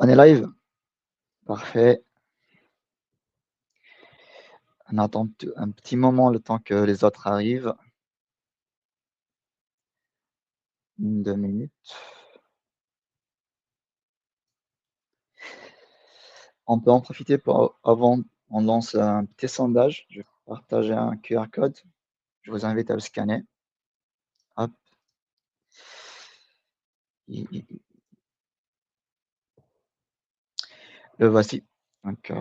On est live? Parfait. On attend un petit moment le temps que les autres arrivent. 2 minutes. On peut en profiter pour avant on lance un petit sondage. Je vais partager un QR code. Je vous invite à le scanner. Hop. Le voici. Donc,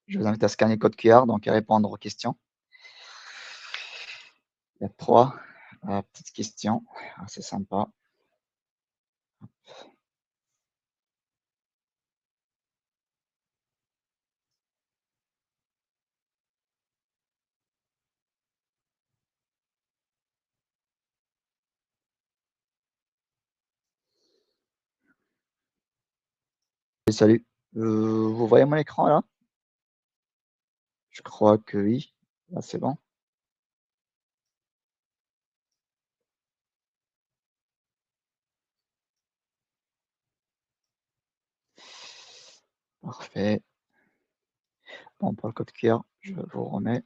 je vous invite à scanner le code QR donc à répondre aux questions. Il y a 3 petites questions. C'est sympa. Salut. Vous voyez mon écran là? Je crois que oui. Là, c'est bon. Parfait. Bon, pour le code QR, je vous remets.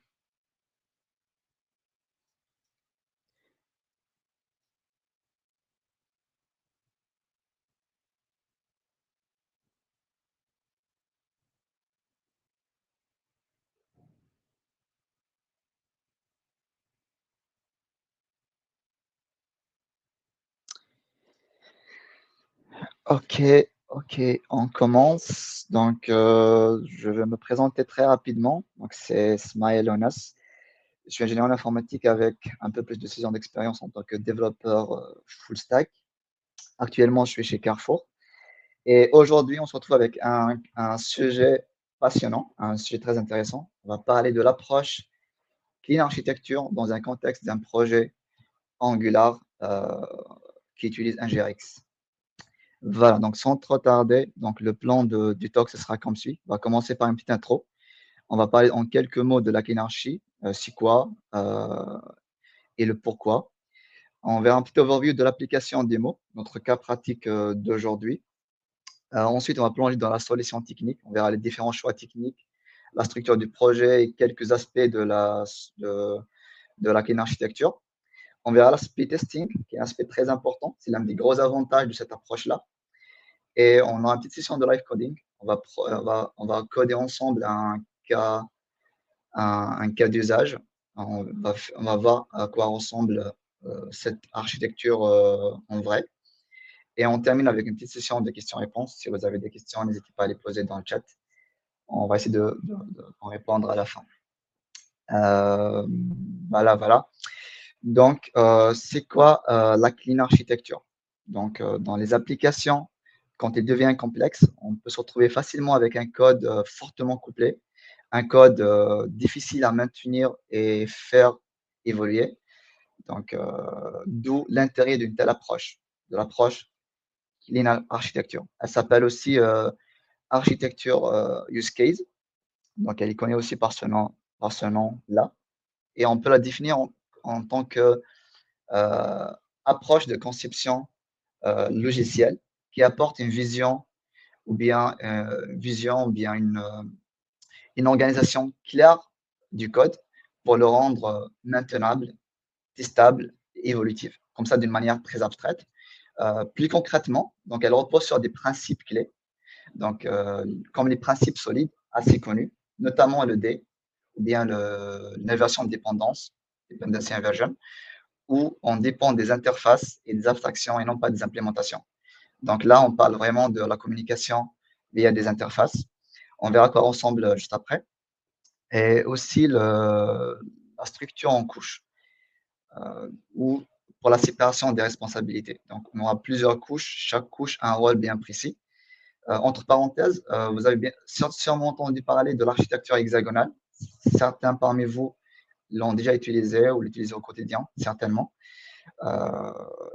OK, OK, on commence. Donc, je vais me présenter très rapidement. Donc, c'est Smaïl Onas. Je suis ingénieur en informatique avec un peu plus de 6 ans d'expérience en tant que développeur full stack. Actuellement, je suis chez Carrefour. Et aujourd'hui, on se retrouve avec un sujet passionnant, un sujet très intéressant. On va parler de l'approche clean architecture dans un contexte d'un projet Angular qui utilise NGRX. Voilà, donc sans trop tarder, donc le plan du talk, ce sera comme suit. On va commencer par une petite intro. On va parler en quelques mots de la cleanarchie, c'est quoi et le pourquoi. On verra un petit overview de l'application démo, notre cas pratique d'aujourd'hui. Ensuite, on va plonger dans la solution technique. On verra les différents choix techniques, la structure du projet et quelques aspects de la clean architecture. On verra l'aspect testing, qui est un aspect très important. C'est l'un des gros avantages de cette approche-là. Et on aura une petite session de live coding. On va coder ensemble un cas d'usage. On va voir à quoi ressemble cette architecture en vrai. Et on termine avec une petite session de questions-réponses. Si vous avez des questions, n'hésitez pas à les poser dans le chat. On va essayer d'en répondre à la fin. Euh, voilà, voilà. Donc, c'est quoi la clean architecture? Donc, dans les applications, quand il devient complexe, on peut se retrouver facilement avec un code fortement couplé, un code difficile à maintenir et faire évoluer. Donc, d'où l'intérêt d'une telle approche, de l'approche clean architecture. Elle s'appelle aussi architecture use case. Donc, elle est connue aussi par ce nom-là. Et on peut la définir en tant que approche de conception logicielle qui apporte une vision une organisation claire du code pour le rendre maintenable, testable et évolutif. Comme ça, d'une manière très abstraite. Plus concrètement, donc elle repose sur des principes clés, donc comme les principes solides assez connus, notamment le D, ou bien l'inversion de dépendance, dependency inversion, où on dépend des interfaces et des abstractions et non pas des implémentations. Donc là, on parle vraiment de la communication via des interfaces. On verra quoi ressemble juste après. Et aussi la structure en couches, ou pour la séparation des responsabilités. Donc, on aura plusieurs couches. Chaque couche a un rôle bien précis. Entre parenthèses, vous avez sûrement entendu parler de l'architecture hexagonale. Certains parmi vous l'ont déjà utilisé ou l'utilisent au quotidien, certainement. Euh,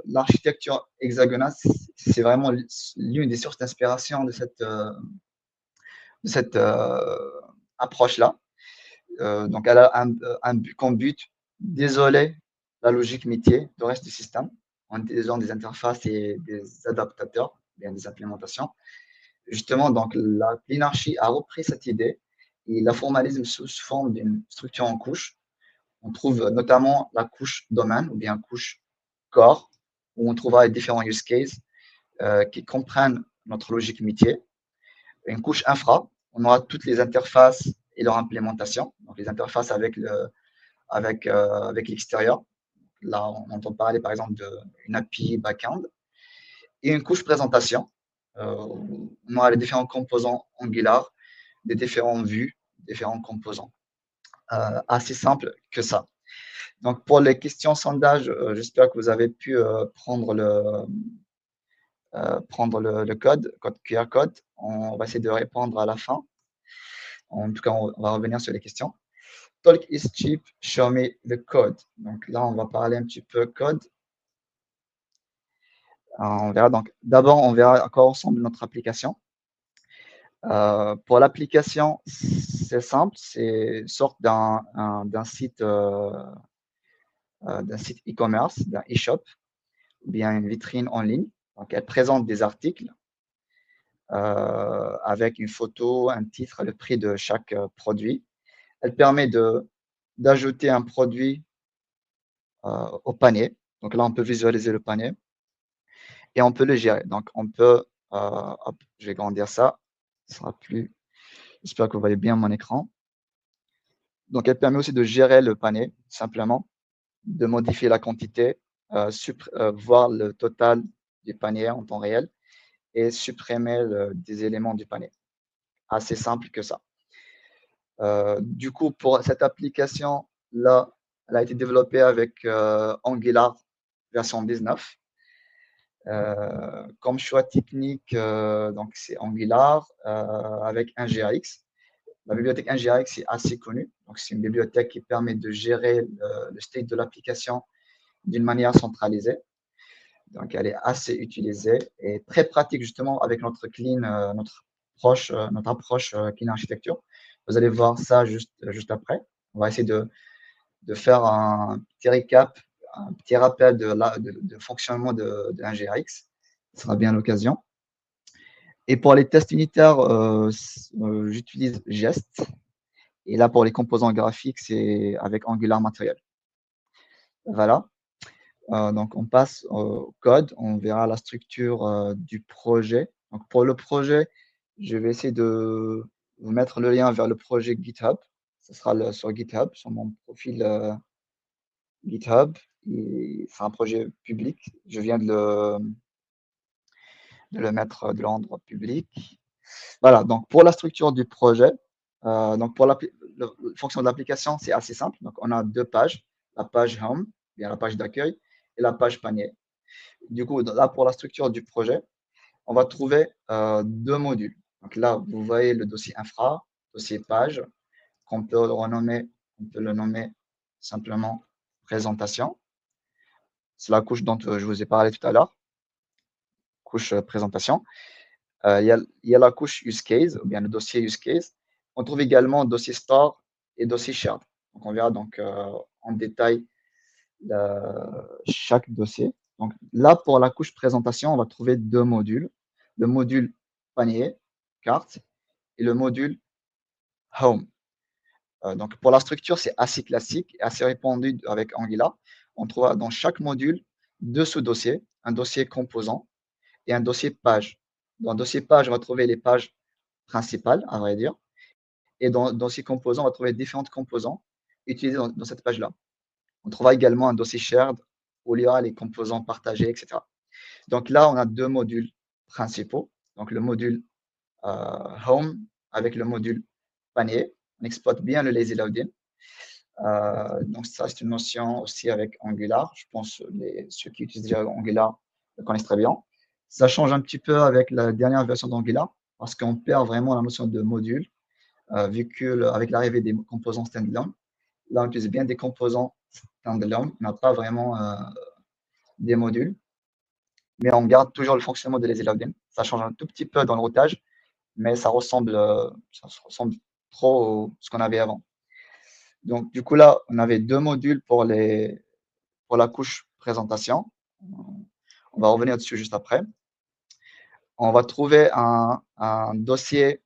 L'architecture hexagonale, c'est vraiment l'une des sources d'inspiration de cette approche-là. Donc, elle a comme but d'isoler la logique métier du reste du système en utilisant des interfaces et des adaptateurs bien des implémentations. Justement, donc, la Cleanarchy a repris cette idée et la formalise sous forme d'une structure en couches. On trouve notamment la couche domaine ou bien couche core, où on trouvera les différents use cases qui comprennent notre logique métier. Une couche infra, on aura toutes les interfaces et leur implémentation, donc les interfaces avec l'extérieur. Là, on entend parler par exemple d'une API backend. Et une couche présentation. On aura les différents composants Angular, des différentes vues, différents composants. Assez simple que ça. Donc, pour les questions sondage, j'espère que vous avez pu prendre le code QR code. On va essayer de répondre à la fin. En tout cas, on va revenir sur les questions. Talk is cheap, show me the code. Donc là, on va parler un petit peu code. On verra. Donc, d'abord, on verra à quoi ressemble notre application. Pour l'application, c'est simple, c'est sorte d'un site e-commerce, d'un e-shop, ou bien une vitrine en ligne. Donc, elle présente des articles avec une photo, un titre, le prix de chaque produit. Elle permet d'ajouter un produit au panier. Donc là, on peut visualiser le panier et on peut le gérer. Donc, on peut, hop, je vais grandir ça, ce sera plus. J'espère que vous voyez bien mon écran. Donc, elle permet aussi de gérer le panier, simplement, de modifier la quantité, voir le total du panier en temps réel et supprimer des éléments du panier. Assez simple que ça. Du coup, pour cette application-là, elle a été développée avec Angular version 19. Comme choix technique, donc c'est Angular avec un GRX. La bibliothèque NGRX est assez connue. Donc, c'est une bibliothèque qui permet de gérer le state de l'application d'une manière centralisée. Donc, elle est assez utilisée et très pratique justement avec notre approche clean architecture. Vous allez voir ça juste après. On va essayer de faire un petit récap, un petit rappel de fonctionnement de NGRX. Ce sera bien l'occasion. Et pour les tests unitaires, j'utilise Jest. Et là, pour les composants graphiques, c'est avec Angular Material. Voilà. Donc, on passe au code. On verra la structure du projet. Donc, pour le projet, je vais essayer de vous mettre le lien vers le projet GitHub. Ce sera sur GitHub, sur mon profil GitHub. C'est un projet public. Je viens de le rendre public. Voilà. Donc, pour la structure du projet, donc pour la fonction de l'application, c'est assez simple. Donc, on a deux pages, la page Home, bien la page d'accueil, et la page panier. Du coup, là, pour la structure du projet, on va trouver deux modules. Donc là, vous voyez le dossier infra, dossier page, qu'on peut le nommer simplement présentation. C'est la couche dont je vous ai parlé tout à l'heure, couche présentation. Il y a la couche use case, ou bien le dossier use case. On trouve également dossier store et dossier shared. Donc, on verra donc en détail chaque dossier. Donc là, pour la couche présentation, on va trouver deux modules. Le module panier, carte, et le module home. Donc pour la structure, c'est assez classique, assez répandu avec Angular. On trouve dans chaque module deux sous-dossiers, un dossier composant et un dossier page. Dans le dossier page, on va trouver les pages principales, à vrai dire. Et dans ces composants, on va trouver différents composants utilisés dans cette page-là. On trouvera également un dossier shared où il y aura les composants partagés, etc. Donc là, on a deux modules principaux. Donc le module home avec le module panier. On exploite bien le lazy loading. Donc ça, c'est une notion aussi avec Angular. Je pense que ceux qui utilisent déjà Angular le connaissent très bien. Ça change un petit peu avec la dernière version d'Angular parce qu'on perd vraiment la notion de module vu qu'avec l'arrivée des composants standalone, là, on utilise bien des composants standalone. On n'a pas vraiment des modules, mais on garde toujours le fonctionnement de lazy loading. Ça change un tout petit peu dans le routage, mais ça ressemble trop à ce qu'on avait avant. Donc, du coup, là, on avait deux modules pour la couche présentation. On va revenir dessus juste après. on va trouver un dossier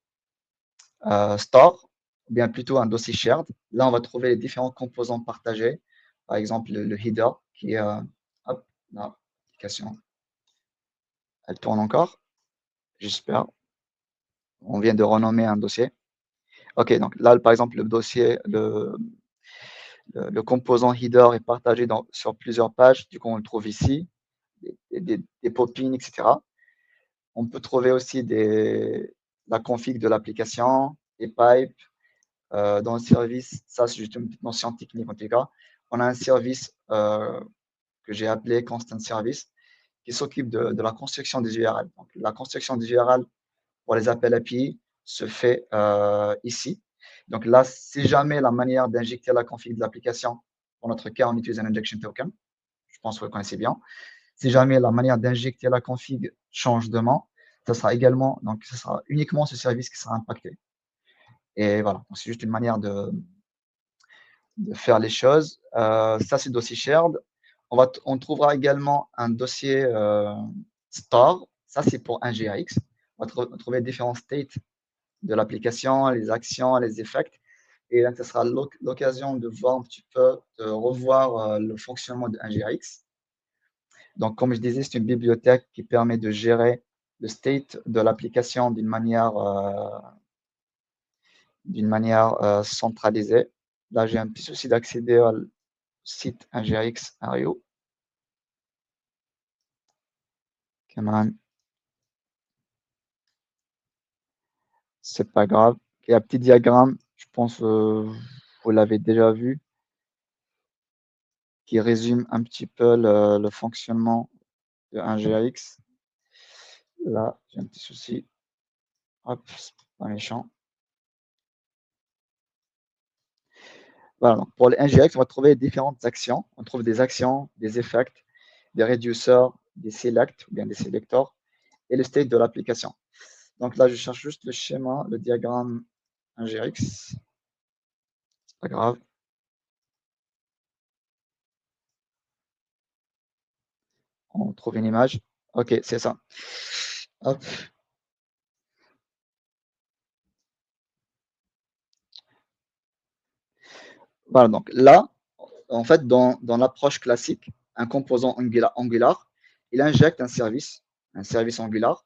store, ou bien plutôt un dossier shared. Là, on va trouver les différents composants partagés. Par exemple, le header qui est, hop, l'application, elle tourne encore, j'espère. On vient de renommer un dossier. OK, donc là, par exemple, le dossier, le composant header est partagé sur plusieurs pages. Du coup, on le trouve ici, des pop-ins, etc. On peut trouver aussi la config de l'application, les pipes. Dans le service, ça c'est juste une petite notion technique en tout cas. On a un service que j'ai appelé Constant Service qui s'occupe de la construction des URL. Donc, la construction des URL pour les appels API se fait ici. Donc là, si jamais la manière d'injecter la config de l'application, pour notre cas, on utilise un injection token. Je pense que vous le connaissez bien. Si jamais la manière d'injecter la config change demain, ça sera également, donc ce sera uniquement ce service qui sera impacté. Et voilà, c'est juste une manière de faire les choses. Ça, c'est le dossier shared. On trouvera également un dossier store. Ça, c'est pour un GAX. On va trouver différents states de l'application, les actions, les effects. Et là, ce sera l'occasion de voir un petit peu, de revoir le fonctionnement de GAX. Donc, comme je disais, c'est une bibliothèque qui permet de gérer le state de l'application d'une manière centralisée. Là, j'ai un petit souci d'accéder au site NGRX Ario. Cameron. C'est pas grave. Il y a un petit diagramme, je pense vous l'avez déjà vu, qui résume un petit peu le fonctionnement de NGRX. Là, j'ai un petit souci. Hop, c'est pas méchant. Voilà, donc pour les NGRX, on va trouver différentes actions. On trouve des actions, des effects, des reducers, des selects ou bien des selectors et le state de l'application. Donc là, je cherche juste le schéma, le diagramme NGRX. C'est pas grave. On trouve une image. OK, c'est ça. Hop. Voilà, donc là, en fait, dans l'approche classique, un composant Angular, il injecte un service Angular,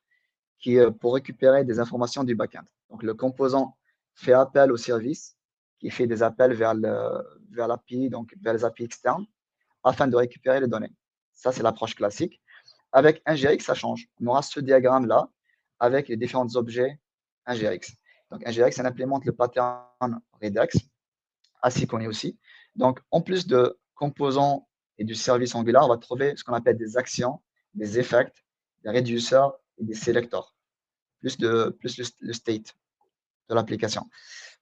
qui est pour récupérer des informations du backend. Donc, le composant fait appel au service, qui fait des appels vers l'API, donc vers les API externes, afin de récupérer les données. Ça, c'est l'approche classique. Avec NGRX, ça change. On aura ce diagramme-là avec les différents objets NGRX. Donc, NGRX, ça implémente le pattern Redux, ainsi qu'on est aussi. Donc, en plus de composants et du service Angular, on va trouver ce qu'on appelle des actions, des effects, des reducers et des selectors, plus le state de l'application.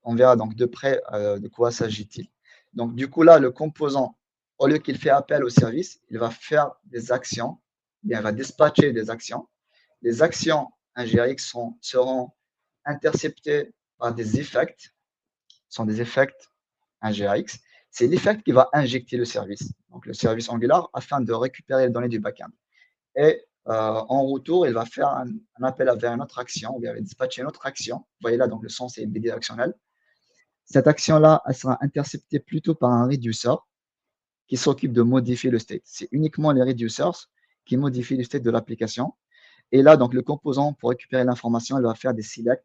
On verra donc de près de quoi s'agit-il. Donc, du coup, là, le composant, au lieu qu'il fait appel au service, il va faire des actions, bien, il va dispatcher des actions. Les actions NGRX seront interceptées par des effects, sont des effects NGRX. C'est l'effect qui va injecter le service, donc le service Angular, afin de récupérer les données du backend. Et en retour, il va faire un appel vers une autre action, ou il va dispatcher une autre action. Vous voyez là, donc le sens est bidirectionnel. Cette action-là, elle sera interceptée plutôt par un reducer qui s'occupe de modifier le state. C'est uniquement les reducers qui modifient le state de l'application. Et là, donc le composant, pour récupérer l'information, il va faire des selects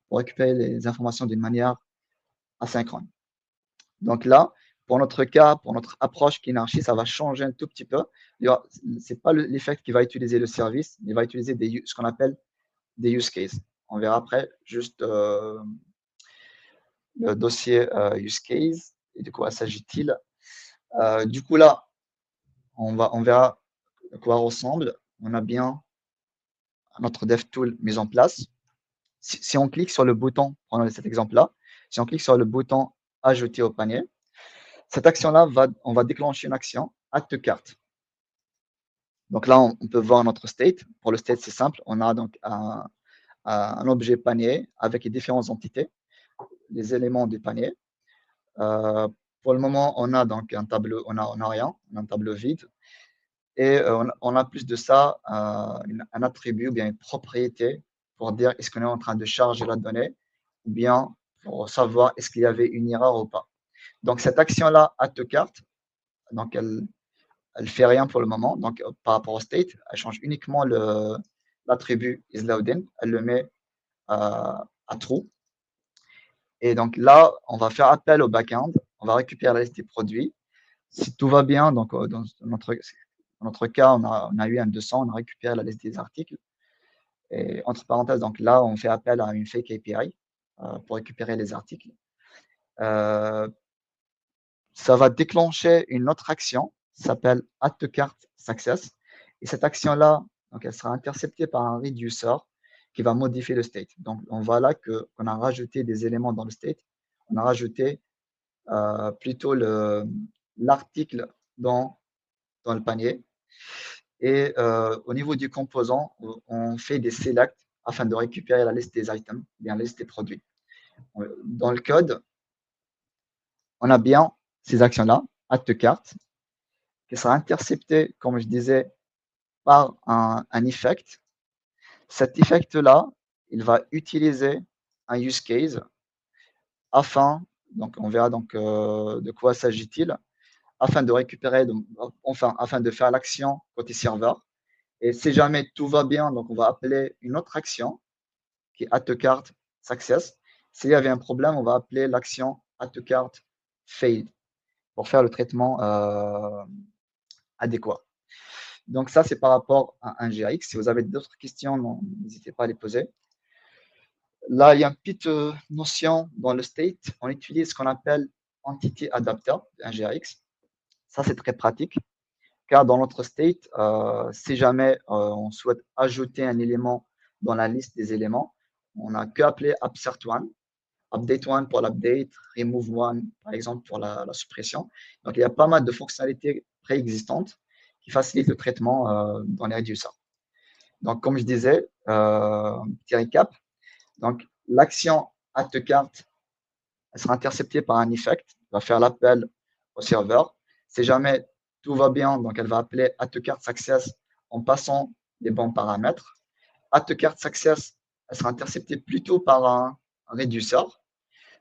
pour récupérer les informations d'une manière asynchrone. Donc là, pour notre cas, pour notre approche Kinarchi, ça va changer un tout petit peu. Ce n'est pas l'effect qui va utiliser le service, il va utiliser ce qu'on appelle des use cases. On verra après juste le dossier use case et de quoi s'agit-il. Du coup, là, on verra à quoi ressemble. On a bien notre DevTool mis en place. Si on clique sur le bouton, prenons cet exemple-là, si on clique sur le bouton ajouter au panier, cette action-là, on va déclencher une action, acte carte. Donc là, on peut voir notre state. Pour le state, c'est simple. On a donc un objet panier avec les différentes entités, les éléments du panier. Pour le moment, on a donc un tableau, on a rien, on a un tableau vide. Et on a plus de ça, un attribut ou bien une propriété pour dire est-ce qu'on est en train de charger la donnée ou bien pour savoir est-ce qu'il y avait une erreur ou pas. Donc, cette action-là, add_to_cart, donc elle fait rien pour le moment. Donc, par rapport au state, elle change uniquement l'attribut isLoading. Elle le met à true. Et donc là, on va faire appel au backend. On va récupérer la liste des produits. Si tout va bien, donc dans notre cas, on a eu un 200, on a récupéré la liste des articles. Et entre parenthèses, donc là, on fait appel à une fake API pour récupérer les articles. Ça va déclencher une autre action, s'appelle add_to_cart success. Et cette action-là, donc elle sera interceptée par un reducer qui va modifier le state. Donc, on voit là qu'on a rajouté des éléments dans le state. On a rajouté plutôt l'article dans le panier. Et au niveau du composant, on fait des selects afin de récupérer la liste des items, bien la liste des produits. Dans le code, on a bien ces actions-là, add_to_cart, qui sera intercepté, comme je disais, par un effect. Cet effect-là, il va utiliser un use case afin, donc on verra donc de quoi s'agit-il, afin de récupérer, afin de faire l'action côté serveur. Et si jamais tout va bien, donc on va appeler une autre action qui est add_to_cart success. S'il y avait un problème, on va appeler l'action add_to_cart failed pour faire le traitement adéquat. Donc ça, c'est par rapport à un GRX. Si vous avez d'autres questions, n'hésitez pas à les poser. Là, il y a une petite notion dans le state. On utilise ce qu'on appelle entity adapter, un GRX. Ça, c'est très pratique, car dans notre state, si jamais on souhaite ajouter un élément dans la liste des éléments, on n'a qu'à appeler upsert1, update1 pour l'update, remove1 par exemple pour la suppression. Donc, il y a pas mal de fonctionnalités préexistantes qui facilitent le traitement dans les reducers. Donc, comme je disais, petit récap. Donc, l'action add_to_cart sera interceptée par un effect, va faire l'appel au serveur. Si jamais tout va bien, donc elle va appeler add_to_cart success en passant les bons paramètres. Add_to_cart success, elle sera interceptée plutôt par un reducer.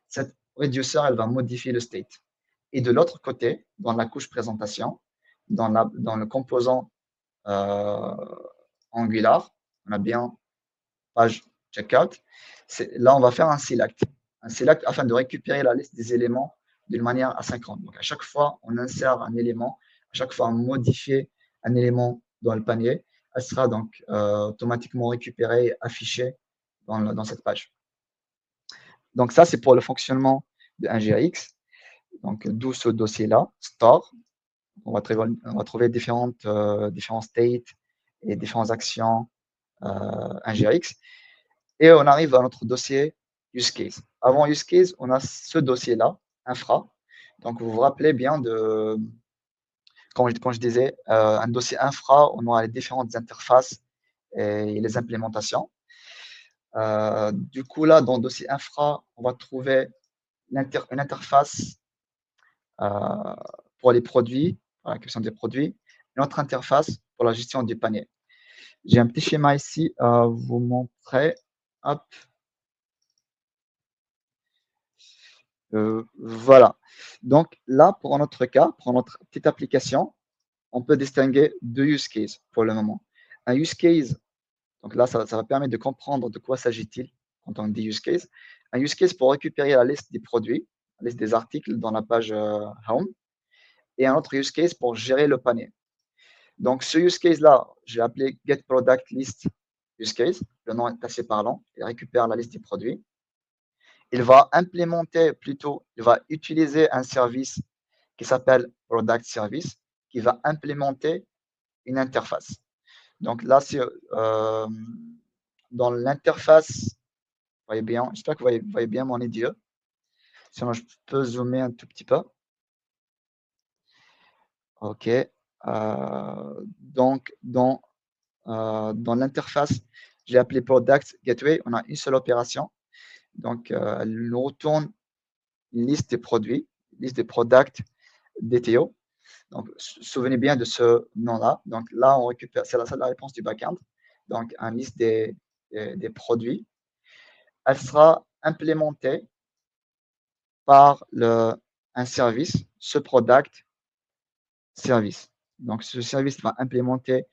Cette reducer, elle va modifier le state. Et de l'autre côté, dans la couche présentation, dans le composant Angular, on a bien page checkout. Là, on va faire un select afin de récupérer la liste des éléments d'une manière asynchrone. Donc, à chaque fois, on insère un élément, à chaque fois, on modifie un élément dans le panier, elle sera donc automatiquement récupérée et affichée dans cette page. Donc, ça, c'est pour le fonctionnement de NGRX. Donc, d'où ce dossier-là, store. On va trouver différents states et différentes actions NGRX. Et on arrive à notre dossier use case. Avant use case, on a ce dossier-là, infra. Donc, vous vous rappelez bien de, quand je disais, un dossier infra, on aura les différentes interfaces et les implémentations. Du coup, là, dans le dossier infra, on va trouver une interface pour les produits, pour la question des produits, une autre interface pour la gestion du panier. J'ai un petit schéma ici à vous montrer. Hop. Voilà. Donc là, pour notre cas, pour notre petite application, on peut distinguer deux use cases pour le moment. Un use case, donc là, ça va permettre de comprendre de quoi s'agit-il quand on dit use case. Un use case pour récupérer la liste des produits, la liste des articles dans la page Home. Et un autre use case pour gérer le panier. Donc, ce use case-là, j'ai appelé getProductList use case. Le nom est assez parlant. Il récupère la liste des produits. Il va implémenter, plutôt, il va utiliser un service qui s'appelle Product Service, qui va implémenter une interface. Donc là, dans l'interface, vous voyez bien, j'espère que vous voyez bien mon IDE. Sinon, je peux zoomer un tout petit peu. OK. Donc, dans l'interface, j'ai appelé Product Gateway. On a une seule opération. Donc, elle nous retourne une liste des produits, liste des products DTO. Donc, souvenez bien de ce nom-là. Donc, là, on récupère, c'est la réponse du backend. Donc, une liste des produits. Elle sera implémentée par un service, ce product service. Donc, ce service va implémenter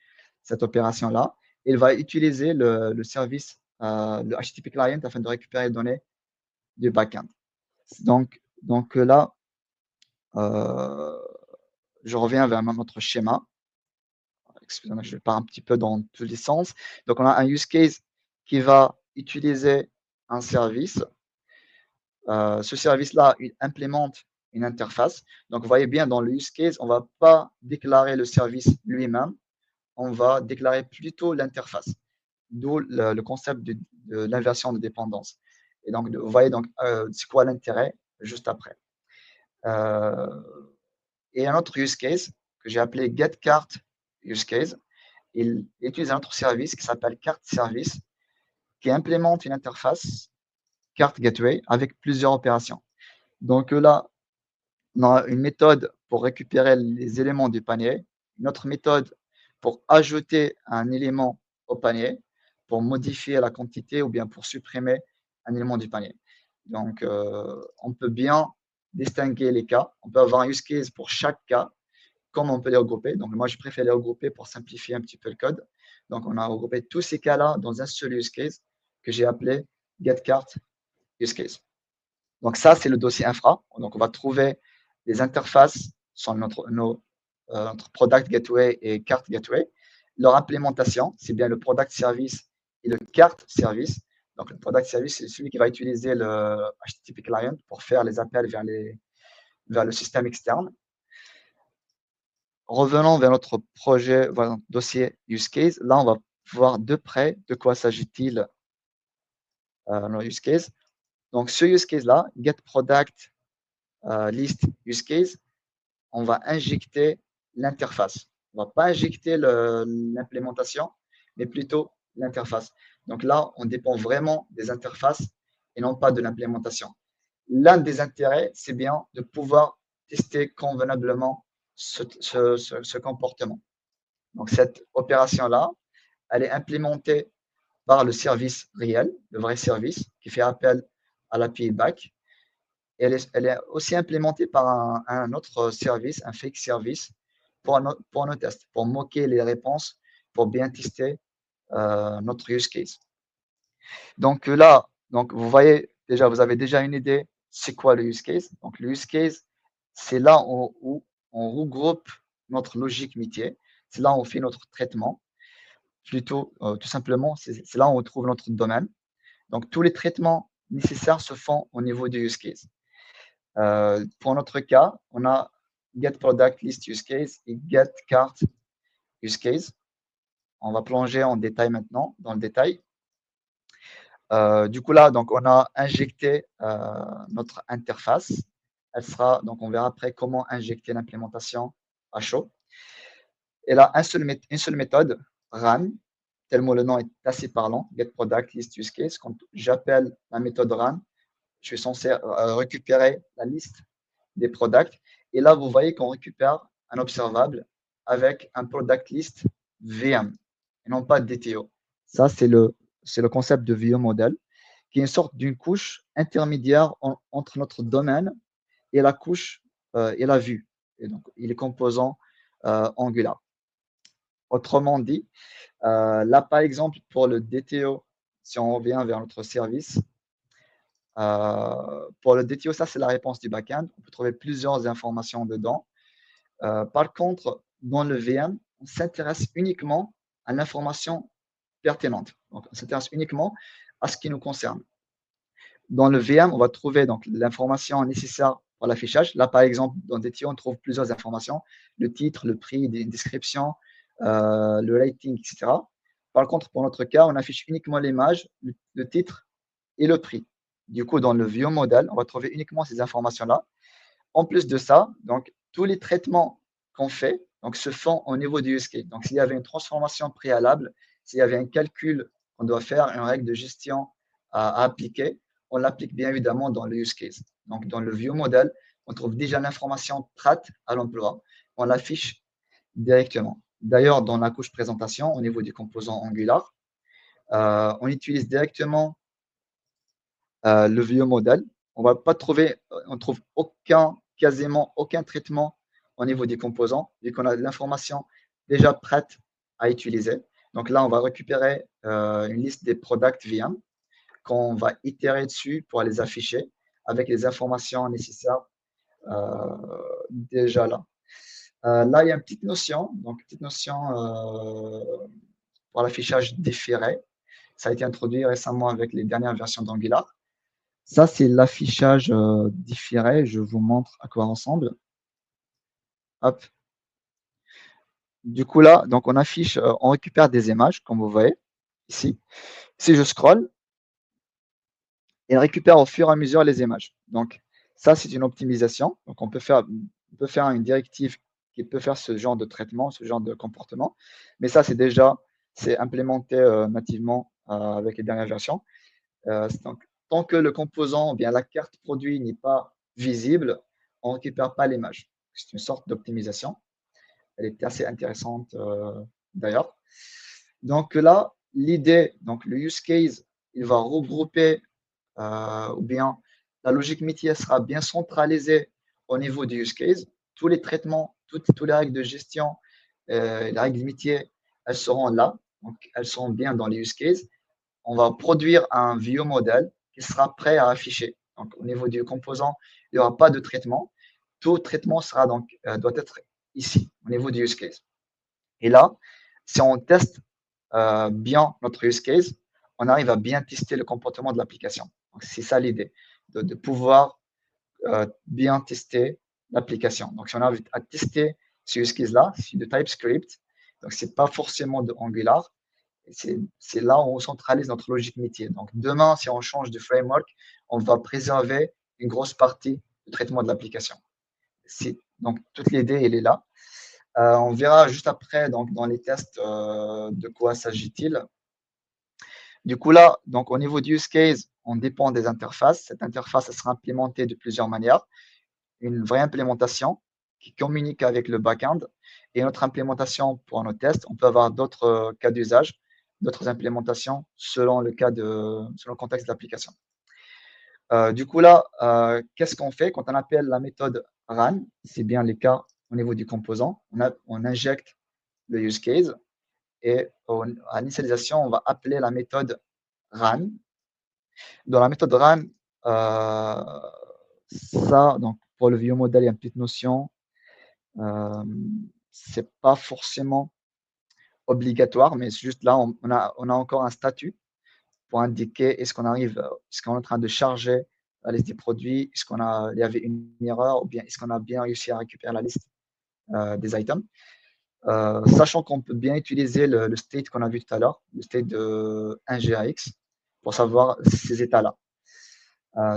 cette opération-là. Il va utiliser le service, le HTTP client afin de récupérer les données du backend. Donc là, je reviens vers notre schéma. Excusez-moi, je pars un petit peu dans tous les sens. Donc, on a un use case qui va utiliser un service. Ce service-là, il implémente une interface. Donc, vous voyez bien, dans le use case, on ne va pas déclarer le service lui-même, on va déclarer plutôt l'interface, d'où le concept de l'inversion de dépendance. Et donc, vous voyez, donc, c'est quoi l'intérêt juste après. Et un autre use case que j'ai appelé getCart use case, il utilise un autre service qui s'appelle cart service, qui implémente une interface cart gateway avec plusieurs opérations. Donc là, on a une méthode pour récupérer les éléments du panier, une autre méthode pour ajouter un élément au panier, pour modifier la quantité ou bien pour supprimer un élément du panier. Donc, on peut bien distinguer les cas. On peut avoir un use case pour chaque cas, comme on peut les regrouper. Donc, moi, je préfère les regrouper pour simplifier un petit peu le code. Donc, on a regroupé tous ces cas-là dans un seul use case que j'ai appelé getCart use case. Donc, ça, c'est le dossier infra. Donc, on va trouver les interfaces sur notre product gateway et cart gateway. Leur implémentation, c'est bien le product service et le cart service. Donc, le product service, c'est celui qui va utiliser le HTTP client pour faire les appels vers le système externe. Revenons vers notre projet, voilà, dossier use case. Là, on va voir de près de quoi s'agit-il dans use case. Donc, ce use case-là, get product list use case, on va injecter l'interface. On ne va pas injecter l'implémentation, mais plutôt l'interface. Donc là, on dépend vraiment des interfaces et non pas de l'implémentation. L'un des intérêts, c'est bien de pouvoir tester convenablement ce comportement. Donc cette opération-là, elle est implémentée par le service réel, le vrai service, qui fait appel à l'API back. Elle est aussi implémentée par un autre service, un fake service, pour nos tests, pour moquer les réponses, pour bien tester notre use case. Donc là, donc vous voyez déjà, vous avez déjà une idée, c'est quoi le use case. Donc le use case, c'est là où on regroupe notre logique métier, c'est là où on fait notre traitement. Plutôt, tout simplement, c'est là où on trouve notre domaine. Donc tous les traitements nécessaires se font au niveau du use case. Pour notre cas, on a get product list use case et get cart use case. On va plonger en détail maintenant, dans le détail. Du coup, là, donc, on a injecté notre interface. Elle sera, donc, on verra après comment injecter l'implémentation à chaud. Et là, une seule méthode, run, tellement le nom est assez parlant, get product list use case. Quand j'appelle la méthode run, je suis censé récupérer la liste des products. Et là, vous voyez qu'on récupère un observable avec un product list VM et non pas DTO. Ça, c'est le concept de VO model, qui est une sorte d'une couche intermédiaire entre notre domaine et la couche et la vue. Et donc, il est composant Angular. Autrement dit, là, par exemple, pour le DTO, si on revient vers notre service, pour le DTO, ça, c'est la réponse du backend. On peut trouver plusieurs informations dedans. Par contre, dans le VM, on s'intéresse uniquement à l'information pertinente. Donc, on s'intéresse uniquement à ce qui nous concerne. Dans le VM, on va trouver donc l'information nécessaire pour l'affichage. Là, par exemple, dans DTO, on trouve plusieurs informations, le titre, le prix, une description, le rating, etc. Par contre, pour notre cas, on affiche uniquement l'image, le titre et le prix. Du coup, dans le view model, on va trouver uniquement ces informations-là. En plus de ça, donc, tous les traitements qu'on fait donc, se font au niveau du use case. Donc, s'il y avait une transformation préalable, s'il y avait un calcul qu'on doit faire, une règle de gestion à appliquer, on l'applique bien évidemment dans le use case. Donc, dans le view model, on trouve déjà l'information prête à l'emploi. on l'affiche directement. D'ailleurs, dans la couche présentation, au niveau du composant Angular, on utilise directement le view model. On va pas trouver, on trouve quasiment aucun traitement au niveau des composants, vu qu'on a de l'information déjà prête à utiliser. Donc là, on va récupérer une liste des product VM qu'on va itérer dessus pour les afficher avec les informations nécessaires déjà là. Là, il y a une petite notion, pour l'affichage différé. Ça a été introduit récemment avec les dernières versions d'Angular. Ça, c'est l'affichage différé. Je vous montre à quoi ressemble. Hop. Du coup, là, donc on affiche, on récupère des images, comme vous voyez ici. Si je scroll, il récupère au fur et à mesure les images. Donc, ça, c'est une optimisation. Donc, on peut faire une directive qui peut faire ce genre de traitement, ce genre de comportement. Mais ça, c'est implémenté nativement avec les dernières versions. Donc, tant que le composant, ou bien la carte produit n'est pas visible, on ne récupère pas l'image. C'est une sorte d'optimisation. Elle est assez intéressante d'ailleurs. Donc là, l'idée, donc le use case, il va regrouper ou bien la logique métier sera bien centralisée au niveau du use case. Tous les traitements, toutes les règles de gestion, les règles du métier, elles seront là. Donc, elles sont bien dans les use cases. On va produire un view model qui sera prêt à afficher. Donc, au niveau du composant, il n'y aura pas de traitement. Tout traitement doit être ici, au niveau du use case. Et là, si on teste bien notre use case, on arrive à bien tester le comportement de l'application. C'est ça l'idée, de pouvoir bien tester l'application. Donc, si on arrive à tester ce use case-là, c'est de TypeScript, donc c'est pas forcément de Angular, c'est là où on centralise notre logique métier. Donc, demain, si on change de framework, on va préserver une grosse partie du traitement de l'application. Donc, toute l'idée, elle est là. On verra juste après donc, dans les tests de quoi s'agit-il. Du coup, là, donc, au niveau du use case, on dépend des interfaces. Cette interface elle sera implémentée de plusieurs manières. Une vraie implémentation qui communique avec le back-end et notre implémentation pour nos tests. On peut avoir d'autres cas d'usage, d'autres implémentations selon le contexte de l'application. Du coup, là, qu'est-ce qu'on fait quand on appelle la méthode run? C'est bien le cas au niveau du composant. On injecte le use case et à l'initialisation, on va appeler la méthode run. Dans la méthode run, ça, donc pour le view model, il y a une petite notion. C'est pas forcément obligatoire, mais c'est juste là, on a encore un statut pour indiquer est-ce qu'on est en train de charger la liste des produits, il y avait une erreur, ou bien est-ce qu'on a bien réussi à récupérer la liste des items. Sachant qu'on peut bien utiliser le state qu'on a vu tout à l'heure, le state de 1GAX, pour savoir ces états-là.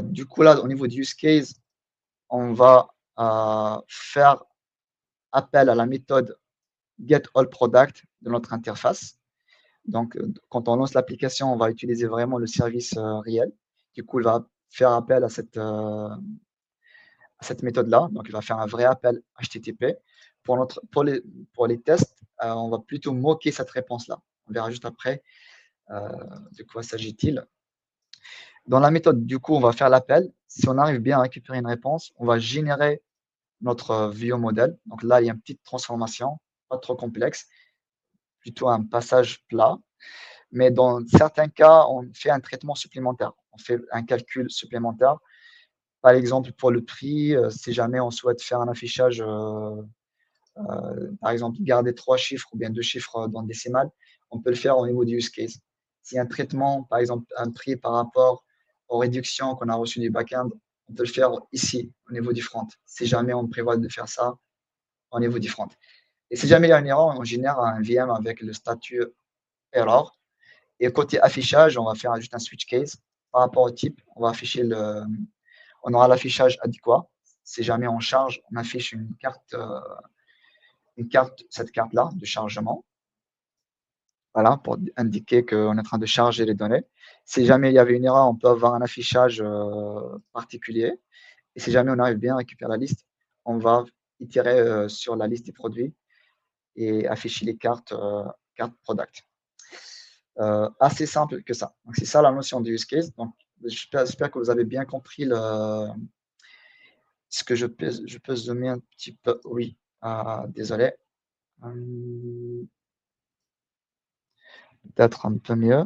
Du coup, là, au niveau du use case, on va faire appel à la méthode getAllProduct de notre interface. Donc, quand on lance l'application, on va utiliser vraiment le service réel. Du coup, il va faire appel à cette méthode-là. Donc, il va faire un vrai appel HTTP. Pour les tests, on va plutôt moquer cette réponse-là. On verra juste après de quoi s'agit-il. Dans la méthode, du coup, on va faire l'appel. Si on arrive bien à récupérer une réponse, on va générer notre view model. Donc là, il y a une petite transformation, pas trop complexe, plutôt un passage plat. Mais dans certains cas, on fait un traitement supplémentaire. On fait un calcul supplémentaire. Par exemple, pour le prix, si jamais on souhaite faire un affichage, par exemple, garder 3 chiffres ou bien 2 chiffres dans le décimal, on peut le faire au niveau du use case. Si un traitement, par exemple, un prix par rapport aux réductions qu'on a reçues du back-end, on peut le faire ici, au niveau du front, si jamais on prévoit de faire ça au niveau du front. Et si jamais il y a une erreur, on génère un VM avec le statut error. Et côté affichage, on va faire juste un switch case. Par rapport au type, on aura l'affichage adéquat. Si jamais on charge, on affiche cette carte-là de chargement. Voilà, pour indiquer qu'on est en train de charger les données. Si jamais il y avait une erreur, on peut avoir un affichage particulier. Et si jamais on arrive bien à récupérer la liste, on va itérer sur la liste des produits et afficher les cartes product. Assez simple que ça. Donc, c'est ça la notion de use case. Donc, j'espère que vous avez bien compris ce que je peux zoomer un petit peu. Oui, désolé. Peut-être un peu mieux.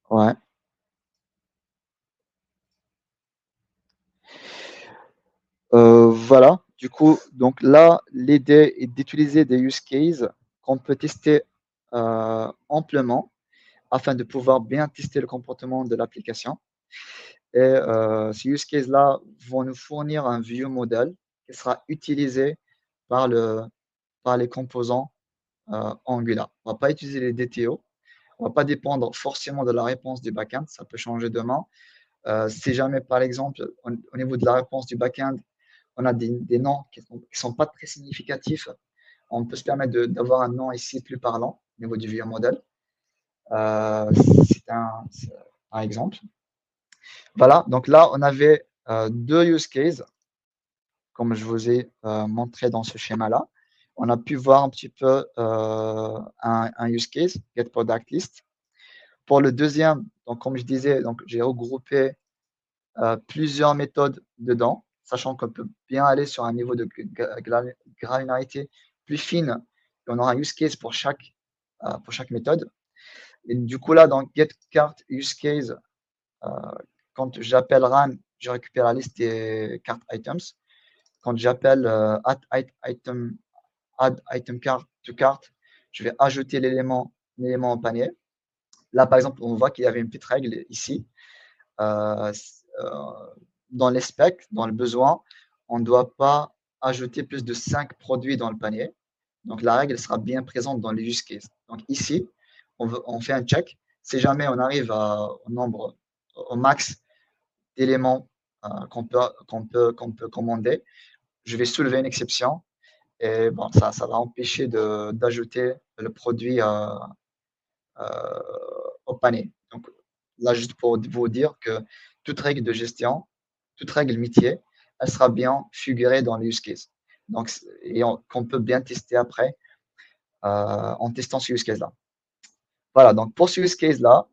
Ouais. Voilà. Du coup, donc là, l'idée est d'utiliser des use cases qu'on peut tester amplement afin de pouvoir bien tester le comportement de l'application. Et ces use cases-là vont nous fournir un view model qui sera utilisé par, par les composants Angular. On ne va pas utiliser les DTO. On ne va pas dépendre forcément de la réponse du backend. Ça peut changer demain. Si jamais, par exemple, au niveau de la réponse du backend, on a des noms qui ne sont pas très significatifs, on peut se permettre d'avoir un nom ici plus parlant au niveau du view model. C'est un exemple. Voilà, donc là, on avait deux use cases, comme je vous ai montré dans ce schéma-là. On a pu voir un petit peu un use case, get product list. Pour le deuxième, donc comme je disais, donc j'ai regroupé plusieurs méthodes dedans, sachant qu'on peut bien aller sur un niveau de granularité plus fine. Et on aura un use case pour chaque méthode. Et du coup, là, dans get cart use case, quand j'appelle run, je récupère la liste des cart items. Quand j'appelle add item cart to cart, je vais ajouter l'élément au panier. Là, par exemple, on voit qu'il y avait une petite règle ici. Dans les specs, dans le besoin, on ne doit pas ajouter plus de 5 produits dans le panier. Donc, la règle sera bien présente dans les use cases. Donc, ici, on fait un check. Si jamais on arrive au max d'éléments qu'on peut commander, je vais soulever une exception et bon, ça va empêcher d'ajouter le produit au panier. Donc, là, juste pour vous dire que toute règle de gestion, toute règle métier, elle sera bien figurée dans les use cases. Donc, et qu'on peut bien tester après en testant ce use case-là. Voilà, donc pour ce use case-là,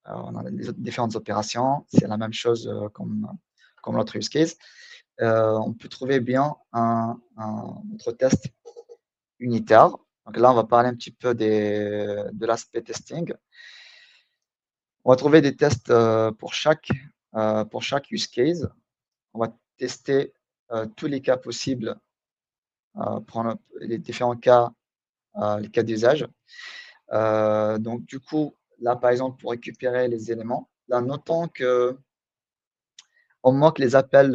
on a les différentes opérations, c'est la même chose comme l'autre use case. On peut trouver bien notre test unitaire. Donc là, on va parler un petit peu de l'aspect testing. On va trouver des tests pour chaque use case. On va tester tous les cas possibles, prendre les différents cas, les cas d'usage. Donc, du coup, là, par exemple, pour récupérer les éléments, là, notons que on manque les appels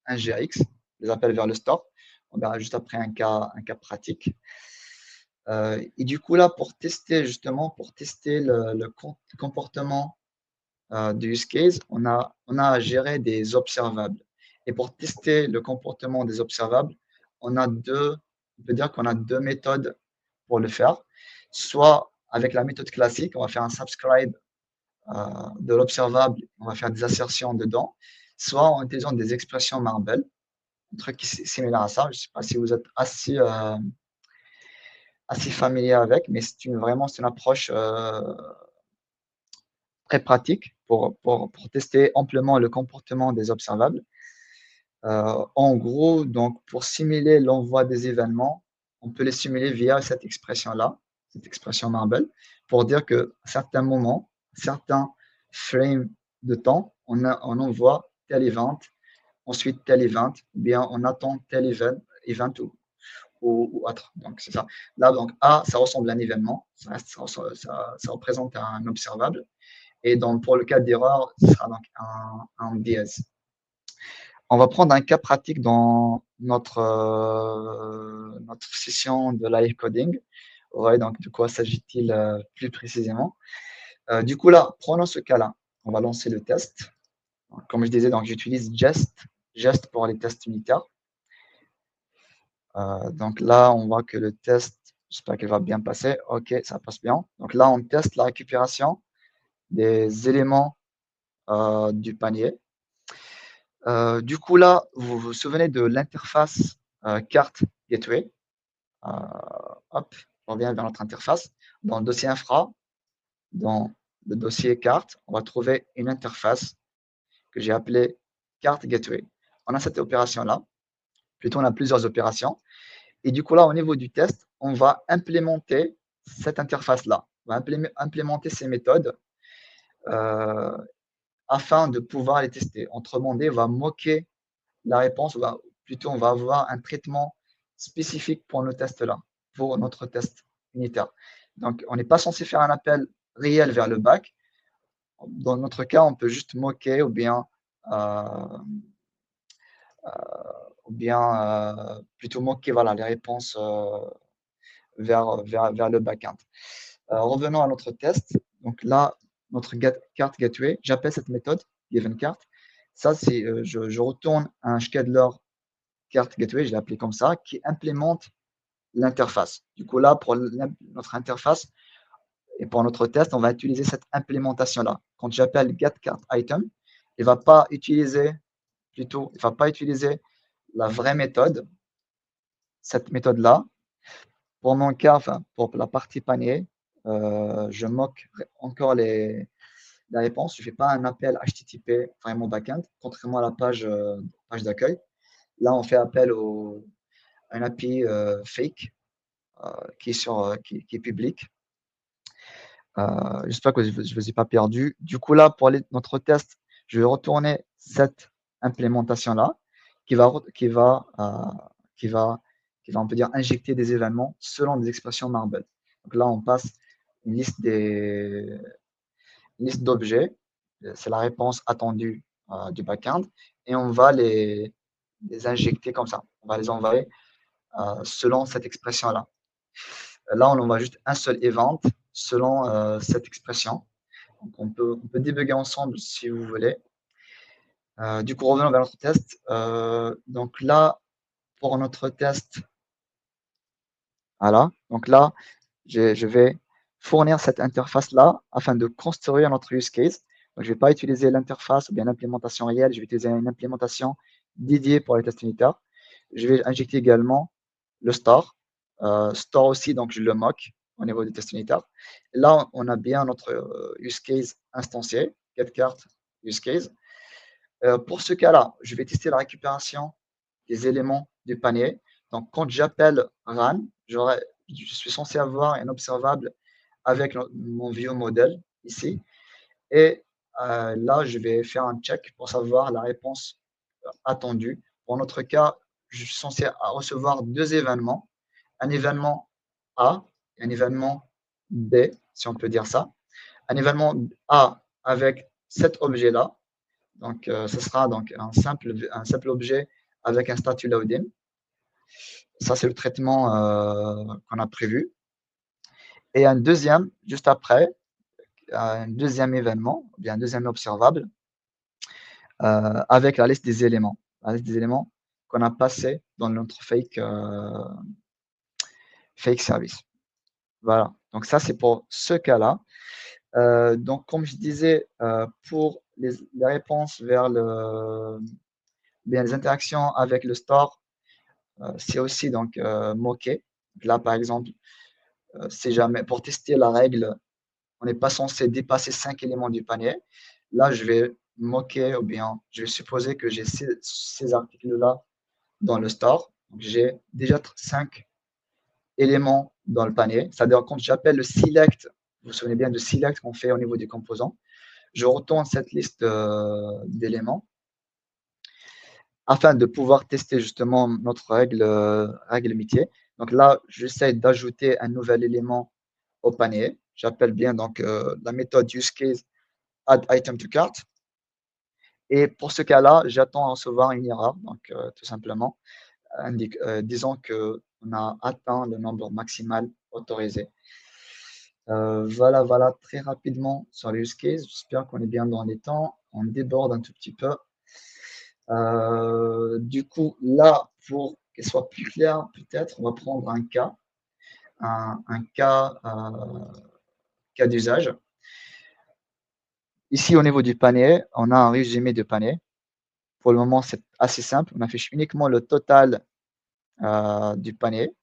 NGRX, les appels vers le store. On verra juste après un cas pratique. Et du coup, là, pour tester le comportement de use case, on a à gérer des observables. Et pour tester le comportement des observables, on peut dire qu'on a deux méthodes pour le faire. Soit avec la méthode classique, on va faire un subscribe de l'observable, on va faire des assertions dedans, soit en utilisant des expressions Marble, un truc qui est similaire à ça. Je ne sais pas si vous êtes assez familier avec, mais vraiment c'est une approche très pratique pour tester amplement le comportement des observables. En gros, donc pour simuler l'envoi des événements, on peut les simuler via cette expression-là, cette expression Marble, pour dire qu'à certains moments, certains frames de temps, on envoie tel event, ensuite tel event, ou bien on attend tel event ou autre. Donc, c'est ça. Là, donc, A, ça ressemble à un événement, ça représente un observable. Et donc, pour le cas d'erreur, ce sera donc un dièse. On va prendre un cas pratique dans notre session de live coding. Ouais, donc, de quoi s'agit-il plus précisément? Du coup, là, prenons ce cas-là. On va lancer le test. Comme je disais, donc j'utilise Jest pour les tests unitaires. Donc là, on voit que le test, j'espère qu'il va bien passer. OK, ça passe bien. Donc là, on teste la récupération des éléments du panier. Du coup, là, vous vous souvenez de l'interface carte gateway. Hop, on revient vers notre interface. Dans le dossier infra, dans le dossier carte, on va trouver une interface que j'ai appelée carte gateway. On a cette opération-là. Plutôt, on a plusieurs opérations. Et du coup, là, au niveau du test, on va implémenter cette interface-là. On va implémenter ces méthodes euh, afin de pouvoir les tester. Autrement dit, on va moquer la réponse, plutôt on va avoir un traitement spécifique pour nos tests-là, pour notre test unitaire. Donc, on n'est pas censé faire un appel réel vers le bac. Dans notre cas, on peut juste moquer euh, ou bien plutôt moquer voilà, les réponses vers le backend. Revenons à notre test. Donc là, notre carte gateway, j'appelle cette méthode givenCart. Ça, c'est je retourne un scheduler carte gateway, je l'ai appelé comme ça, qui implémente l'interface. Du coup, là, pour notre interface et pour notre test, on va utiliser cette implémentation-là. Quand j'appelle getCartItem, il ne va pas utiliser, plutôt, il va pas utiliser la vraie méthode, cette méthode-là. Pour mon cas, enfin, pour la partie panier, je moque encore la réponse. Je ne fais pas un appel HTTP vraiment backend, contrairement à la page d'accueil. Là, on fait appel à un API fake qui est public. J'espère que je ne vous ai pas perdu. Du coup, là, pour notre test, je vais retourner cette implémentation-là qui va, qui va, qui va, qui va, on peut dire, injecter des événements selon des expressions Marble. Donc là, on passe une liste d'objets. C'est la réponse attendue du backend et on va les injecter comme ça. On va les envoyer selon cette expression-là. Là, on envoie juste un seul event selon cette expression. Donc, on peut débugger ensemble si vous voulez. Du coup, revenons vers notre test. Donc là, pour notre test, voilà. Donc là, je vais fournir cette interface-là afin de construire notre use case. Donc, je ne vais pas utiliser l'interface ou bien l'implémentation réelle. Je vais utiliser une implémentation dédiée pour les tests unitaires. Je vais injecter également le store. Store aussi, donc je le moque au niveau des tests unitaires. Et là, on a bien notre use case instancié, getCart use case. Pour ce cas-là, je vais tester la récupération des éléments du panier. Donc, quand j'appelle run, je suis censé avoir un observable avec mon view model ici. Et là, je vais faire un check pour savoir la réponse attendue. Pour notre cas, je suis censé recevoir deux événements, un événement A et un événement B, si on peut dire ça. Un événement A avec cet objet-là. Donc, ce sera donc un simple objet avec un statut loading. Ça, c'est le traitement qu'on a prévu. Et un deuxième, juste après, un deuxième événement, bien un deuxième observable, avec la liste des éléments. La liste des éléments qu'on a passé dans notre fake service. Voilà. Donc, ça, c'est pour ce cas-là. Donc, comme je disais, pour les réponses vers bien, les interactions avec le store, c'est aussi donc moqué. Là, par exemple, c'est jamais pour tester la règle, on n'est pas censé dépasser 5 éléments du panier. Là, je vais moquer ou bien je vais supposer que j'ai ces articles-là dans le store. J'ai déjà 5 éléments dans le panier. C'est-à-dire quand j'appelle le select, vous vous souvenez bien de select qu'on fait au niveau des composants, je retourne cette liste d'éléments afin de pouvoir tester justement notre règle métier. Donc là, j'essaie d'ajouter un nouvel élément au panier. J'appelle bien donc la méthode useCase add item to cart. Et pour ce cas-là, j'attends à recevoir une erreur, donc tout simplement, disant qu'on a atteint le nombre maximal autorisé. Voilà, très rapidement sur le use case. J'espère qu'on est bien dans les temps. On déborde un tout petit peu. Du coup, là, pour qu'elle soit plus claire, peut-être, on va prendre un cas, un cas d'usage. Ici, au niveau du panier, on a un résumé de panier. Pour le moment, c'est assez simple. On affiche uniquement le total du panier.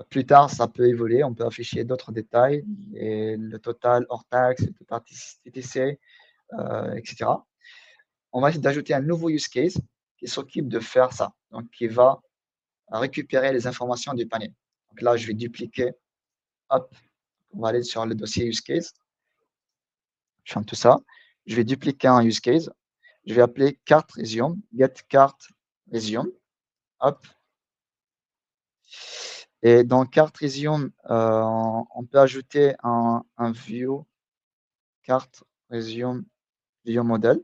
Plus tard, ça peut évoluer. On peut afficher d'autres détails, et le total hors taxe, le total TTC, etc. On va essayer d'ajouter un nouveau use case qui s'occupe de faire ça, donc qui va récupérer les informations du panier. Donc là, je vais dupliquer, hop, on va aller sur le dossier use case. Je ferme tout ça. Je vais dupliquer un use case. Je vais appeler cart resume, get cart resume, hop. Et dans cart resume, on peut ajouter un view cart resume view model.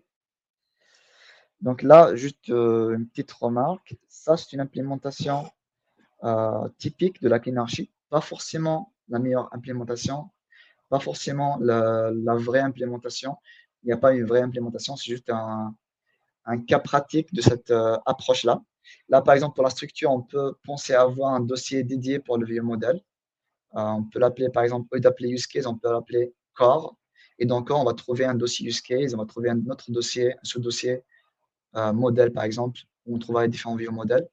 Donc là, juste une petite remarque, ça c'est une implémentation typique de la clean archi, pas forcément la meilleure implémentation, pas forcément la vraie implémentation. Il n'y a pas une vraie implémentation, c'est juste un cas pratique de cette approche-là. Là, par exemple, pour la structure, on peut penser à avoir un dossier dédié pour le view model. On peut l'appeler, par exemple, au lieu d'appeler use case, on peut l'appeler core. Et dans core, on va trouver un dossier use case, on va trouver un autre dossier, un sous-dossier modèle, par exemple, où on trouvera les différents view modèles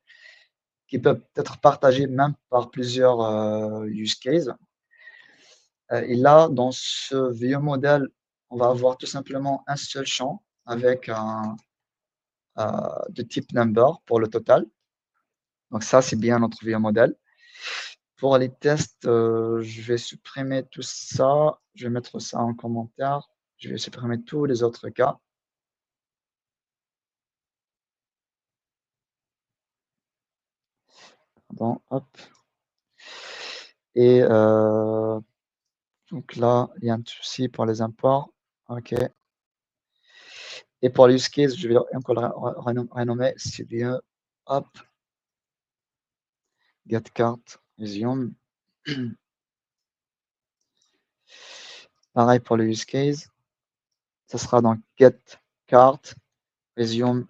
qui peuvent être partagés même par plusieurs use cases. Et là, dans ce view model, on va avoir tout simplement un seul champ avec un de type number pour le total. Donc ça, c'est bien notre view model. Pour les tests, je vais supprimer tout ça. Je vais mettre ça en commentaire. Je vais supprimer tous les autres cas. Pardon, hop. Et donc là, il y a un souci pour les imports. OK. Et pour les use case, je vais encore le renommer. C'est bien. Hop. Get cart resume. Pareil pour le use case. Ça sera dans get cart resume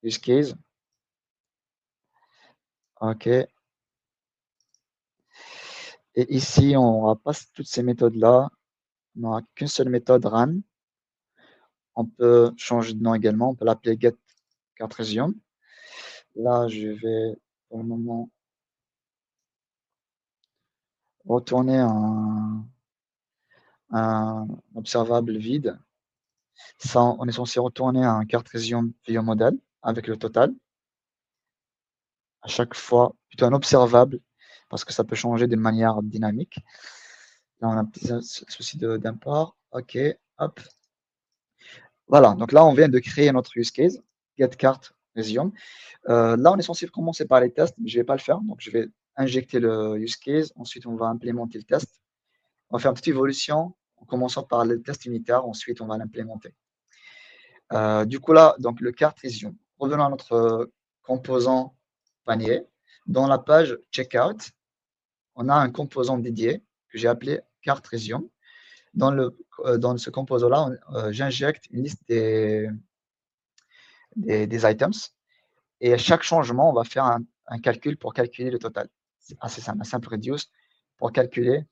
use case. OK. Et ici, on n'aura pas toutes ces méthodes-là. On n'aura qu'une seule méthode run. On peut changer de nom également. On peut l'appeler get cart resume. Là, je vais pour le moment retourner un observable vide. Ça, on est censé retourner un cart resume view model avec le total. À chaque fois, plutôt un observable, parce que ça peut changer d'une manière dynamique. Là, on a un petit souci d'import. OK, hop. Voilà, donc là, on vient de créer notre use case, get cart resume. Là, on est censé commencer par les tests, mais je ne vais pas le faire. Donc, je vais injecter le use case. Ensuite, on va implémenter le test. On va faire une petite évolution en commençant par le test unitaire. Ensuite, on va l'implémenter. Du coup, là, donc le cart resume. Revenons à notre composant panier. Dans la page checkout, on a un composant dédié que j'ai appelé cart resume. Dans ce composant-là, j'injecte une liste des items. Et à chaque changement, on va faire un calcul pour calculer le total. C'est assez simple, un simple reduce pour calculer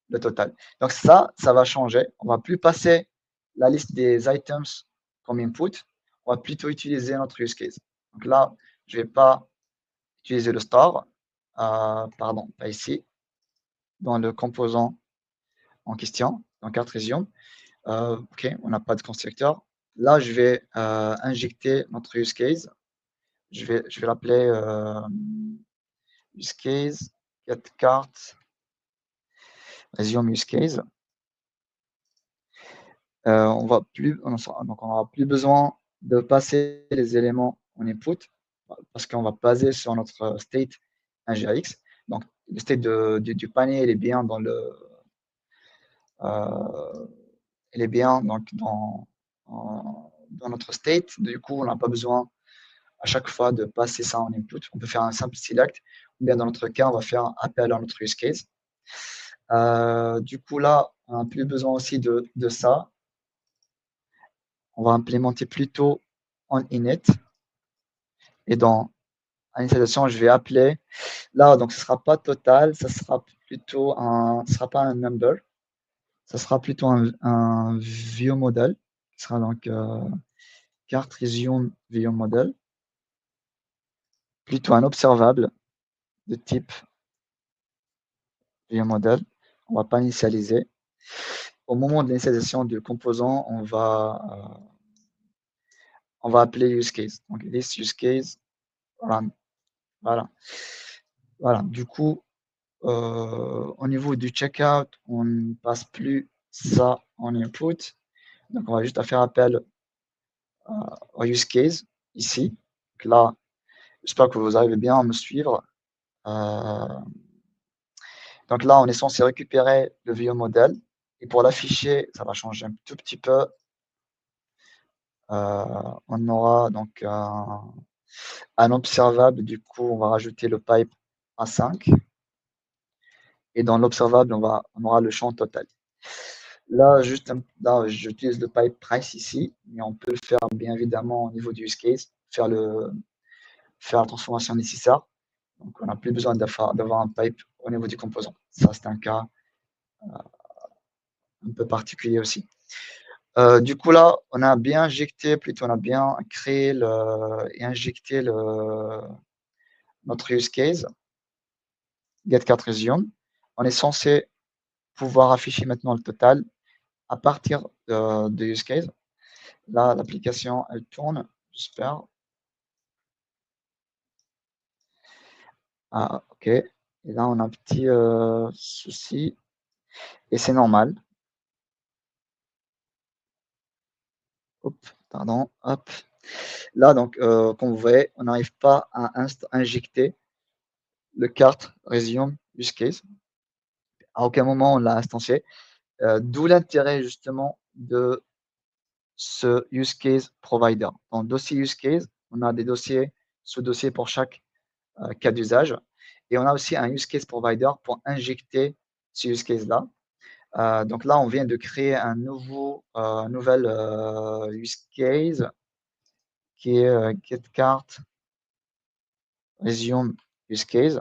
le total. Donc ça va changer. On ne va plus passer la liste des items comme input. On va plutôt utiliser notre use case. Donc là, je ne vais pas utiliser le store. Pardon, pas ici. Dans le composant en question, dans cart resume. OK, on n'a pas de constructeur. Là, je vais injecter notre use case. Je vais l'appeler use case get cart resume use case. On n'aura plus besoin de passer les éléments en input parce qu'on va baser sur notre state ngrx. Donc, le state du panier, il est bien dans il est bien donc dans notre state. Du coup, on n'a pas besoin à chaque fois de passer ça en input. On peut faire un simple select, ou bien dans notre cas, on va faire appel à notre use case. Du coup, là, on n'a plus besoin aussi de ça. On va implémenter plutôt en init. Et dans initialisation, je vais appeler. Là, donc, ce ne sera pas total, ça sera plutôt ce sera pas un number, ça sera plutôt un view model, qui sera donc carte resume view model, plutôt un observable de type view model. On ne va pas initialiser. Au moment de l'initialisation du composant, on va appeler use case. Donc, this use case run. Voilà. Voilà. Du coup, au niveau du checkout, on ne passe plus ça en input. Donc, on va juste faire appel au use case ici. Donc là, j'espère que vous arrivez bien à me suivre. Donc là, on est censé récupérer le view model. Et pour l'afficher, ça va changer un tout petit peu. On aura donc un observable. Du coup, on va rajouter le pipe A5. Et dans l'observable, on aura le champ total. Là, là, j'utilise le pipe price ici, mais on peut le faire bien évidemment au niveau du use case, faire la transformation nécessaire. Donc, on n'a plus besoin d'avoir un pipe au niveau du composant. Ça, c'est un cas un peu particulier aussi. Du coup, là, on a bien injecté, plutôt on a bien créé et injecté notre use case, getCartResume. On est censé pouvoir afficher maintenant le total à partir de use case. Là, l'application, elle tourne, j'espère. Ah, ok. Et là, on a un petit souci. Et c'est normal. Hop, pardon. Hop. Là, donc, comme vous voyez, on n'arrive pas à injecter le carte resume use case. À aucun moment, on l'a instancié. D'où l'intérêt, justement, de ce use case provider. Dans le dossier use case, on a des dossiers, sous-dossiers pour chaque cas d'usage. Et on a aussi un use case provider pour injecter ce use case-là. Donc là, on vient de créer un nouvel use case qui est getCart resume use case.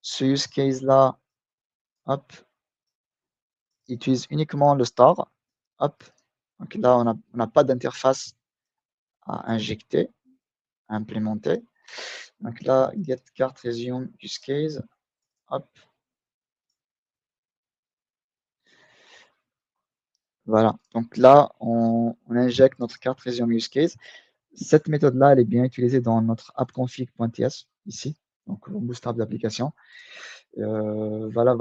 Ce use case-là, hop, utilise uniquement le star. Hop. Donc là, on n'a pas d'interface à injecter, à implémenter. Donc là, getCartResume use case. Hop. Voilà. Donc là, on injecte notre carte resume use case. Cette méthode-là, elle est bien utilisée dans notre appconfig.ts ici, donc au bootstrap d'application. Voilà.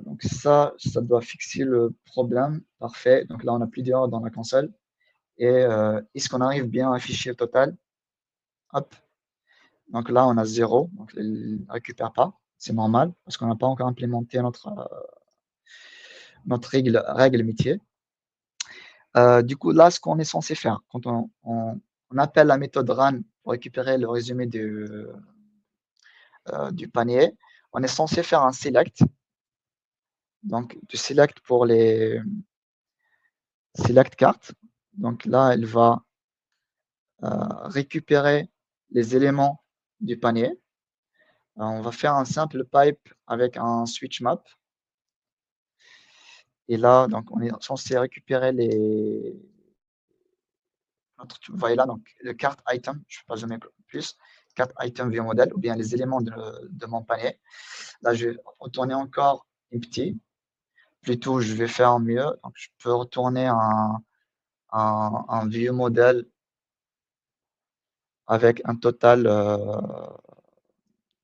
Donc ça doit fixer le problème. Parfait. Donc là, on n'a plus d'erreur dans la console. Et est-ce qu'on arrive bien à afficher le total? Hop. Donc là, on a 0. Donc il ne récupère pas. C'est normal parce qu'on n'a pas encore implémenté notre règle métier. Du coup, là, ce qu'on est censé faire, quand on appelle la méthode run pour récupérer le résumé du panier, on est censé faire un select. Donc, du select pour les select cartes. Donc là, elle va récupérer les éléments du panier. On va faire un simple pipe avec un switch map. Et là, donc, on est censé récupérer vous voyez là, donc le carte item, je ne vais pas zoomer plus, carte item view model, ou bien les éléments de mon panier. Là, je vais retourner encore empty. Plutôt, je vais faire mieux. Donc, je peux retourner un view model avec un total,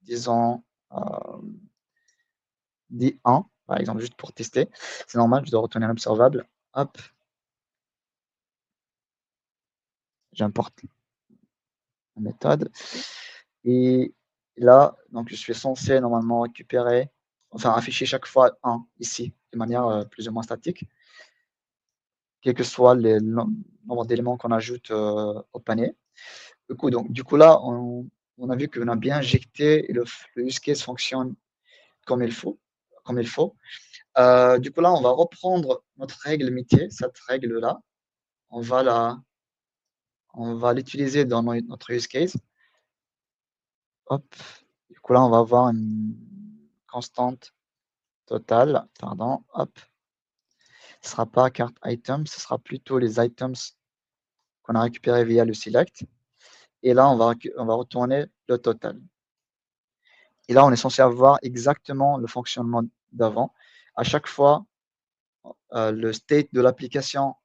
disons, 1, par exemple, juste pour tester. C'est normal, je dois retourner un observable. Hop. J'importe la méthode. Et là, donc, je suis censé normalement récupérer, enfin afficher chaque fois 1 ici, de manière plus ou moins statique, quel que soit le nombre d'éléments qu'on ajoute au panier. Du coup là, on a vu qu'on a bien injecté et le use case fonctionne comme il faut. Du coup là, on va reprendre notre règle métier, cette règle-là, on va l'utiliser dans notre use case. Hop. Du coup là, on va avoir une constante totale, pardon, hop. Ce ne sera pas carte item, ce sera plutôt les items qu'on a récupérés via le select. Et là, on va retourner le total. Et là, on est censé avoir exactement le fonctionnement d'avant. À chaque fois, le state de l'application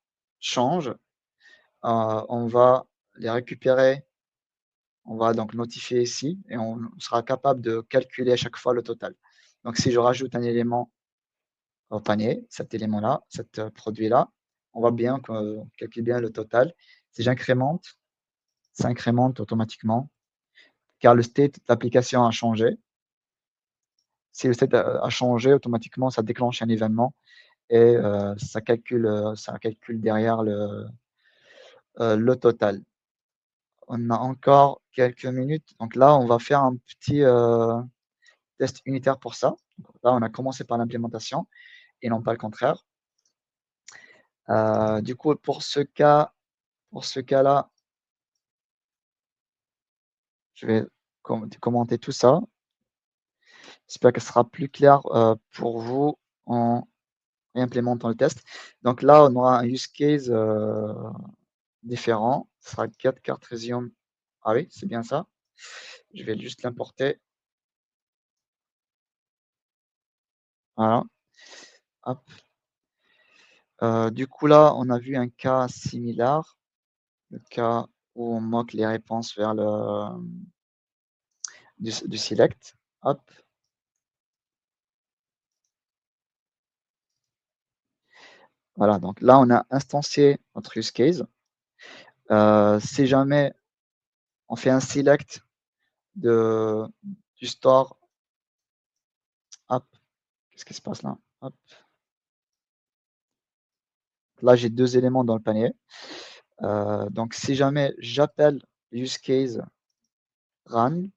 change. On va les récupérer. On va donc notifier ici et on sera capable de calculer à chaque fois le total. Donc, si je rajoute un élément au panier, cet élément-là, cet produit-là, on voit bien qu'on calcule bien le total. Si j'incrémente, ça incrémente automatiquement car le state de l'application a changé. Si le state a changé, automatiquement, ça déclenche un événement et ça calcule derrière le total. On a encore quelques minutes. Donc là, on va faire un petit test unitaire pour ça. Donc là, on a commencé par l'implémentation et non pas le contraire. Du coup, pour ce cas-là, je vais commenter tout ça. J'espère que ce sera plus clair pour vous en implémentant le test. Donc là, on aura un use case différent. Ce sera get Cartesium. Ah oui, c'est bien ça. Je vais juste l'importer. Voilà. Hop. Du coup, là, on a vu un cas similaire, le cas où on moque les réponses vers du select. Hop. Voilà, donc là, on a instancié notre use case. Si jamais on fait un select du store, hop, qu'est-ce qui se passe là? Hop. Là, j'ai deux éléments dans le panier. Donc, si jamais j'appelle use case run,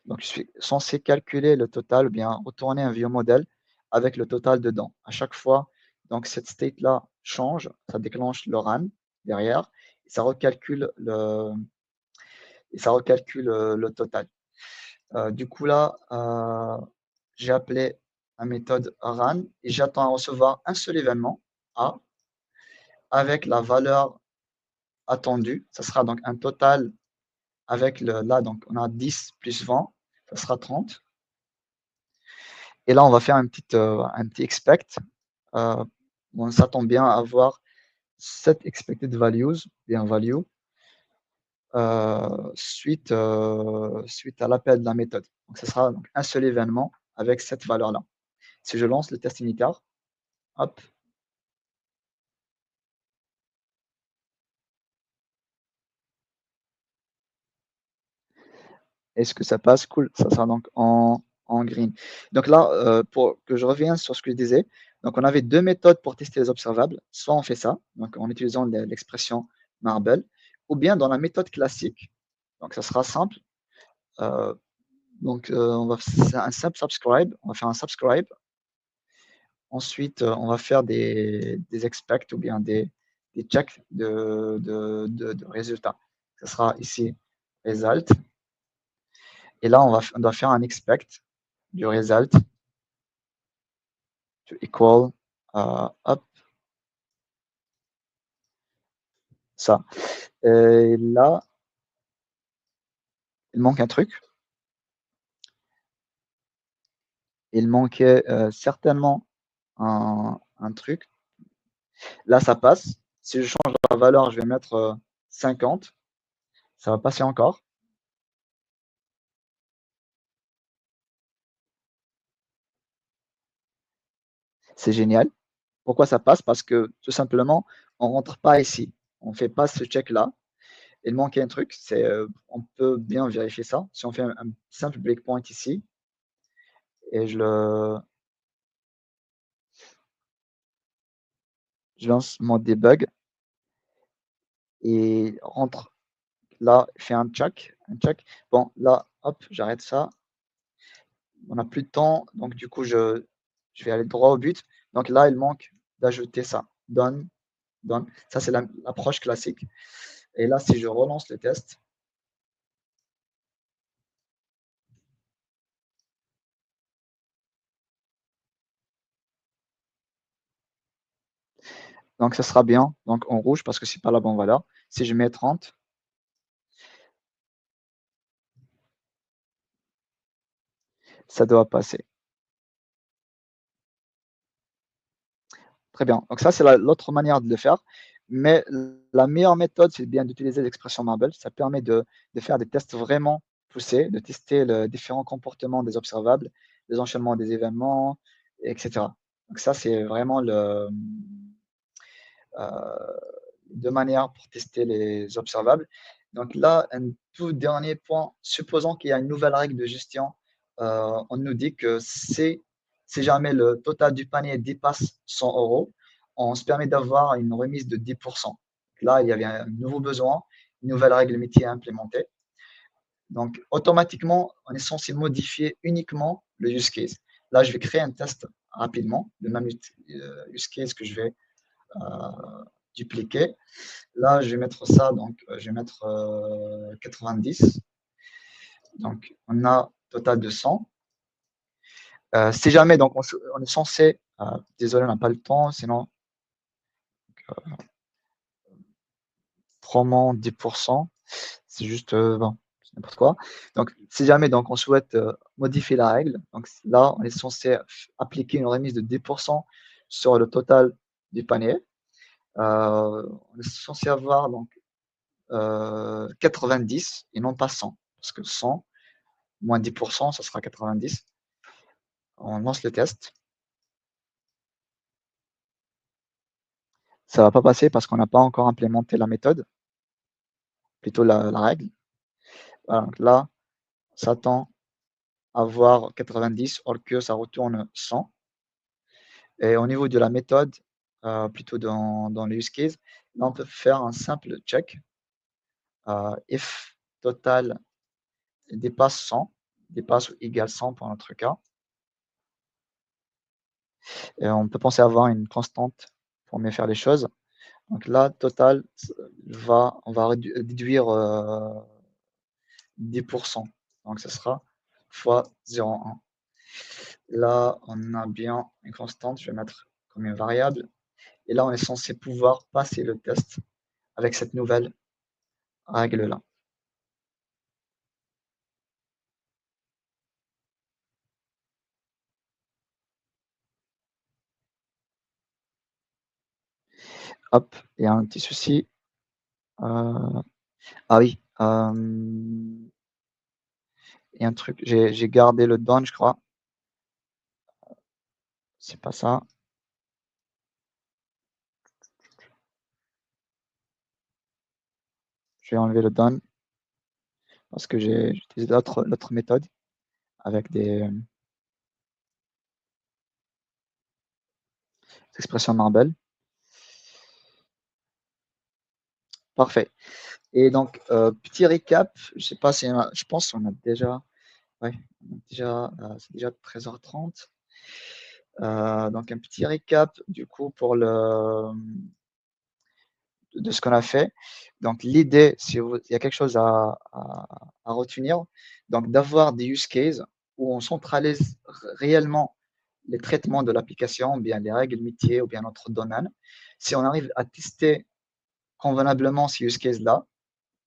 donc je suis censé calculer le total ou bien retourner un vieux modèle avec le total dedans. À chaque fois, donc cette state-là change, ça déclenche le run derrière, et ça recalcule le total. Du coup là, j'ai appelé la méthode run et j'attends à recevoir un seul événement A avec la valeur attendue. Ça sera donc un total avec là, donc on a 10 plus 20, ça sera 30. Et là, on va faire un petit expect. On s'attend bien à avoir 7 expected values, bien value, suite à l'appel de la méthode. Donc, ce sera donc un seul événement avec cette valeur-là. Si je lance le test unitaire, hop, est-ce que ça passe? Cool, ça sera donc en green. Donc là, pour que je revienne sur ce que je disais, donc on avait deux méthodes pour tester les observables. Soit on fait ça, donc en utilisant l'expression marble, ou bien dans la méthode classique. Donc ça sera simple. On va faire un simple subscribe. On va faire un subscribe. Ensuite, on va faire des expects ou bien des checks de résultats. Ce sera ici result. Et là, on doit faire un expect du result to equal up ça. Et là, il manque un truc. Il manquait certainement un truc. Là, ça passe. Si je change la valeur, je vais mettre 50. Ça va passer encore. C'est génial. Pourquoi ça passe? Parce que tout simplement, on ne rentre pas ici. On ne fait pas ce check-là. Il manque un truc. On peut bien vérifier ça. Si on fait un simple breakpoint ici, et je lance mon debug et rentre là, fait un check. Bon, là, hop, j'arrête ça. On n'a plus de temps. Donc, du coup, je vais aller droit au but. Donc là, il manque d'ajouter ça. Done. Ça, c'est l'approche classique. Et là, si je relance le test, Donc, ça sera bien. Donc, en rouge parce que c'est pas la bonne valeur. Si je mets 30, ça doit passer. Très bien. Donc, ça, c'est l'autre manière de le faire. Mais la meilleure méthode, c'est bien d'utiliser l'expression Marble. Ça permet de faire des tests vraiment poussés, de tester les différents comportements des observables, les enchaînements des événements, etc. Donc, ça, c'est vraiment euh, deux manières pour tester les observables. Donc là, un tout dernier point, supposons qu'il y a une nouvelle règle de gestion, on nous dit que si jamais le total du panier dépasse 100 euros, on se permet d'avoir une remise de 10%. Là, il y avait un nouveau besoin, une nouvelle règle métier à implémenter. Donc, automatiquement, on est censé modifier uniquement le use case. Là, je vais créer un test rapidement, le même use case que je vais dupliquer. Là, je vais mettre ça, donc je vais mettre 90. Donc, on a total de 100. Si jamais, donc, on est censé, désolé, on n'a pas le temps, sinon, promo 10%, c'est juste, bon, c'est n'importe quoi. Donc, si jamais, donc, on souhaite modifier la règle, donc là, on est censé appliquer une remise de 10% sur le total du panier. On est censé avoir, donc, 90 et non pas 100, parce que 100, moins 10%, ça sera 90. On lance le test. Ça ne va pas passer parce qu'on n'a pas encore implémenté la méthode, plutôt la règle. Voilà, donc là, ça s'attend à voir 90, or que ça retourne 100. Et au niveau de la méthode, plutôt dans le use case, là, on peut faire un simple check. If total dépasse 100, dépasse ou égale 100 pour notre cas. Et on peut penser avoir une constante pour mieux faire les choses. Donc là, total, on va déduire 10%. Donc ce sera fois 0,1. Là, on a bien une constante, je vais mettre comme une variable. Et là, on est censé pouvoir passer le test avec cette nouvelle règle-là. Hop, il y a un petit souci. Ah oui, il y a un truc, j'ai gardé le done, je crois. C'est pas ça. Je vais enlever le done parce que j'ai utilisé l'autre méthode avec des expressions Marble. Parfait. Et donc, petit récap, je sais pas si je pense qu'on a déjà, ouais, c'est déjà 13h30. Donc un petit récap du coup pour de ce qu'on a fait. Donc l'idée, si il y a quelque chose à retenir, donc d'avoir des use cases où on centralise réellement les traitements de l'application, bien les règles métiers ou bien notre domaine. Si on arrive à tester convenablement ces use cases-là,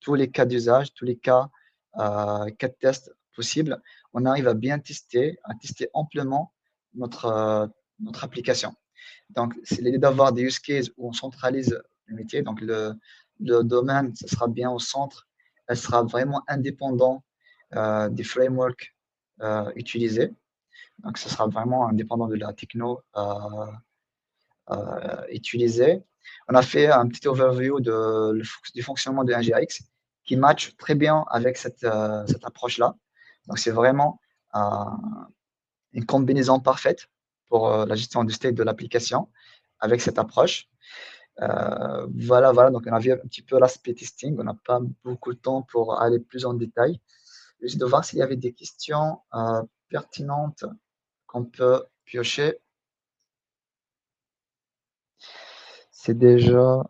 tous les cas d'usage, tous les cas de test possibles, on arrive à bien tester, à tester amplement notre application. Donc, c'est l'idée d'avoir des use cases où on centralise le métier. Donc, le domaine, ce sera bien au centre. Elle sera vraiment indépendant des frameworks utilisés. Donc, ce sera vraiment indépendant de la techno utilisée. On a fait un petit overview du fonctionnement de NGRX qui match très bien avec cette approche-là. Donc, c'est vraiment une combinaison parfaite pour la gestion du state de l'application avec cette approche. Voilà, donc on a vu un petit peu l'aspect testing, on n'a pas beaucoup de temps pour aller plus en détail. Juste de voir s'il y avait des questions pertinentes qu'on peut piocher. C'est déjà...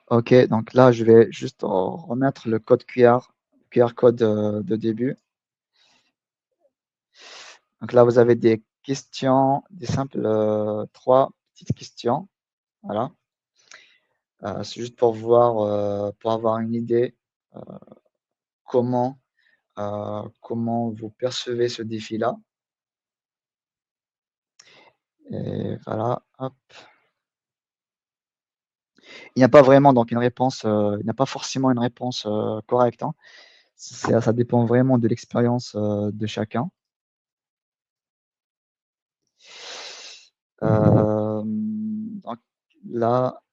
ok, donc là, je vais juste remettre le code QR code de début. Donc là, vous avez des questions, des simples 3 petites questions. Voilà. C'est juste pour voir, pour avoir une idée comment, comment vous percevez ce défi-là. Et voilà, hop. Il n'y a pas vraiment donc une réponse, il n'y a pas forcément une réponse correcte, hein. Ça dépend vraiment de l'expérience de chacun. Donc là,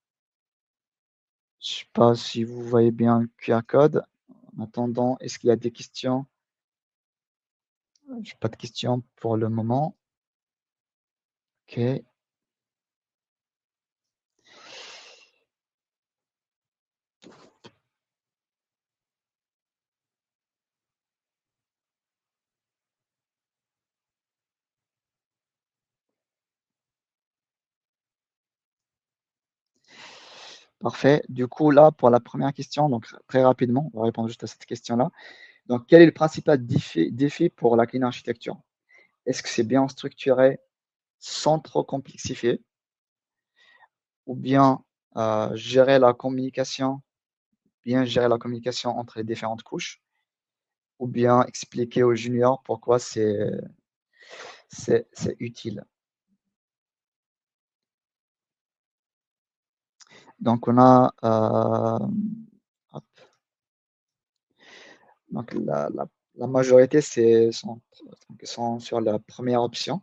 je sais pas si vous voyez bien le QR code. En attendant, est-ce qu'il y a des questions? J'ai pas de questions pour le moment. OK. Parfait. Du coup, là, pour la première question, donc très rapidement, on va répondre juste à cette question-là. Donc, quel est le principal défi pour la clean architecture? Est-ce que c'est bien structuré sans trop complexifier? Ou bien gérer la communication, bien gérer la communication entre les différentes couches? Ou bien expliquer aux juniors pourquoi c'est utile? Donc, on a hop, donc la majorité sont sur la première option,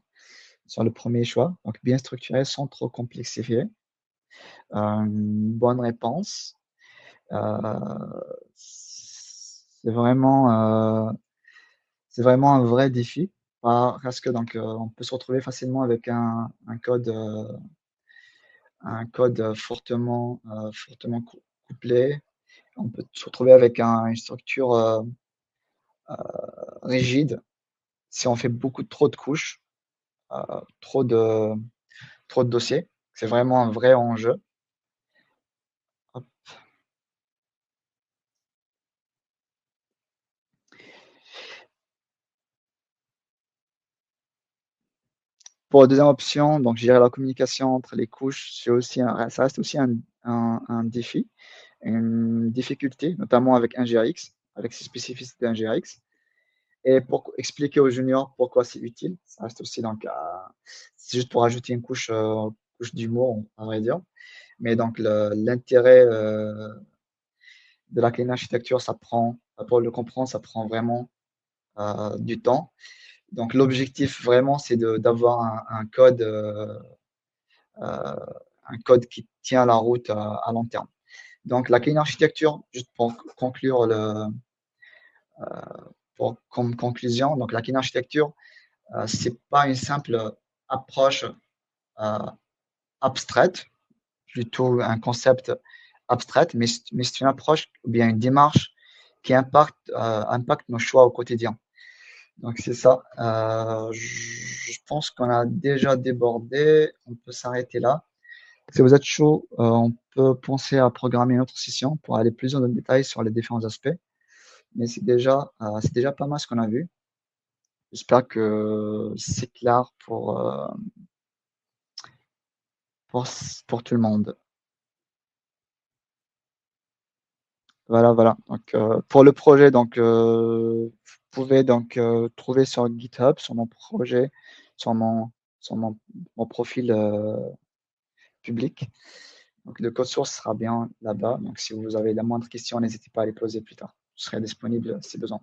sur le premier choix. Donc, bien structuré sans trop complexifier. Une bonne réponse. C'est vraiment un vrai défi parce que donc on peut se retrouver facilement avec un code fortement couplé. On peut se retrouver avec une structure rigide si on fait trop de couches, euh, trop de, trop de dossiers. C'est vraiment un vrai enjeu. Hop. Pour la deuxième option, donc gérer la communication entre les couches, ça reste aussi un défi, une difficulté, notamment avec un GRX, avec ses spécificités d'un GRX. Et pour expliquer aux juniors pourquoi c'est utile, ça reste aussi donc, c'est juste pour ajouter une couche d'humour, à vrai dire. Mais donc l'intérêt de la clean architecture, pour le comprendre, ça prend vraiment du temps. Donc l'objectif vraiment, c'est d'avoir euh, un code qui tient la route à long terme. Donc la clean architecture, juste pour conclure comme conclusion, donc la clean architecture, c'est pas une simple approche euh, abstraite, plutôt un concept abstraite, mais c'est une approche ou bien une démarche qui impacte nos choix au quotidien. Donc c'est ça. Je pense qu'on a déjà débordé. On peut s'arrêter là. Si vous êtes chaud, on peut penser à programmer une autre session pour aller plus dans le détail sur les différents aspects. Mais c'est déjà pas mal ce qu'on a vu. J'espère que c'est clair pour, pour tout le monde. Voilà, voilà. Donc, pour le projet, donc, vous pouvez donc trouver sur GitHub, sur mon projet, sur mon profil public. Donc, le code source sera bien là-bas. Donc, si vous avez la moindre question, n'hésitez pas à les poser plus tard. Je serai disponible si besoin.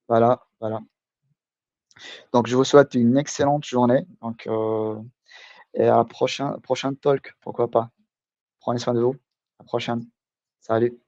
Voilà, voilà. Donc, je vous souhaite une excellente journée. Donc, et à la prochaine talk, pourquoi pas. Prenez soin de vous. À la prochaine. Salut.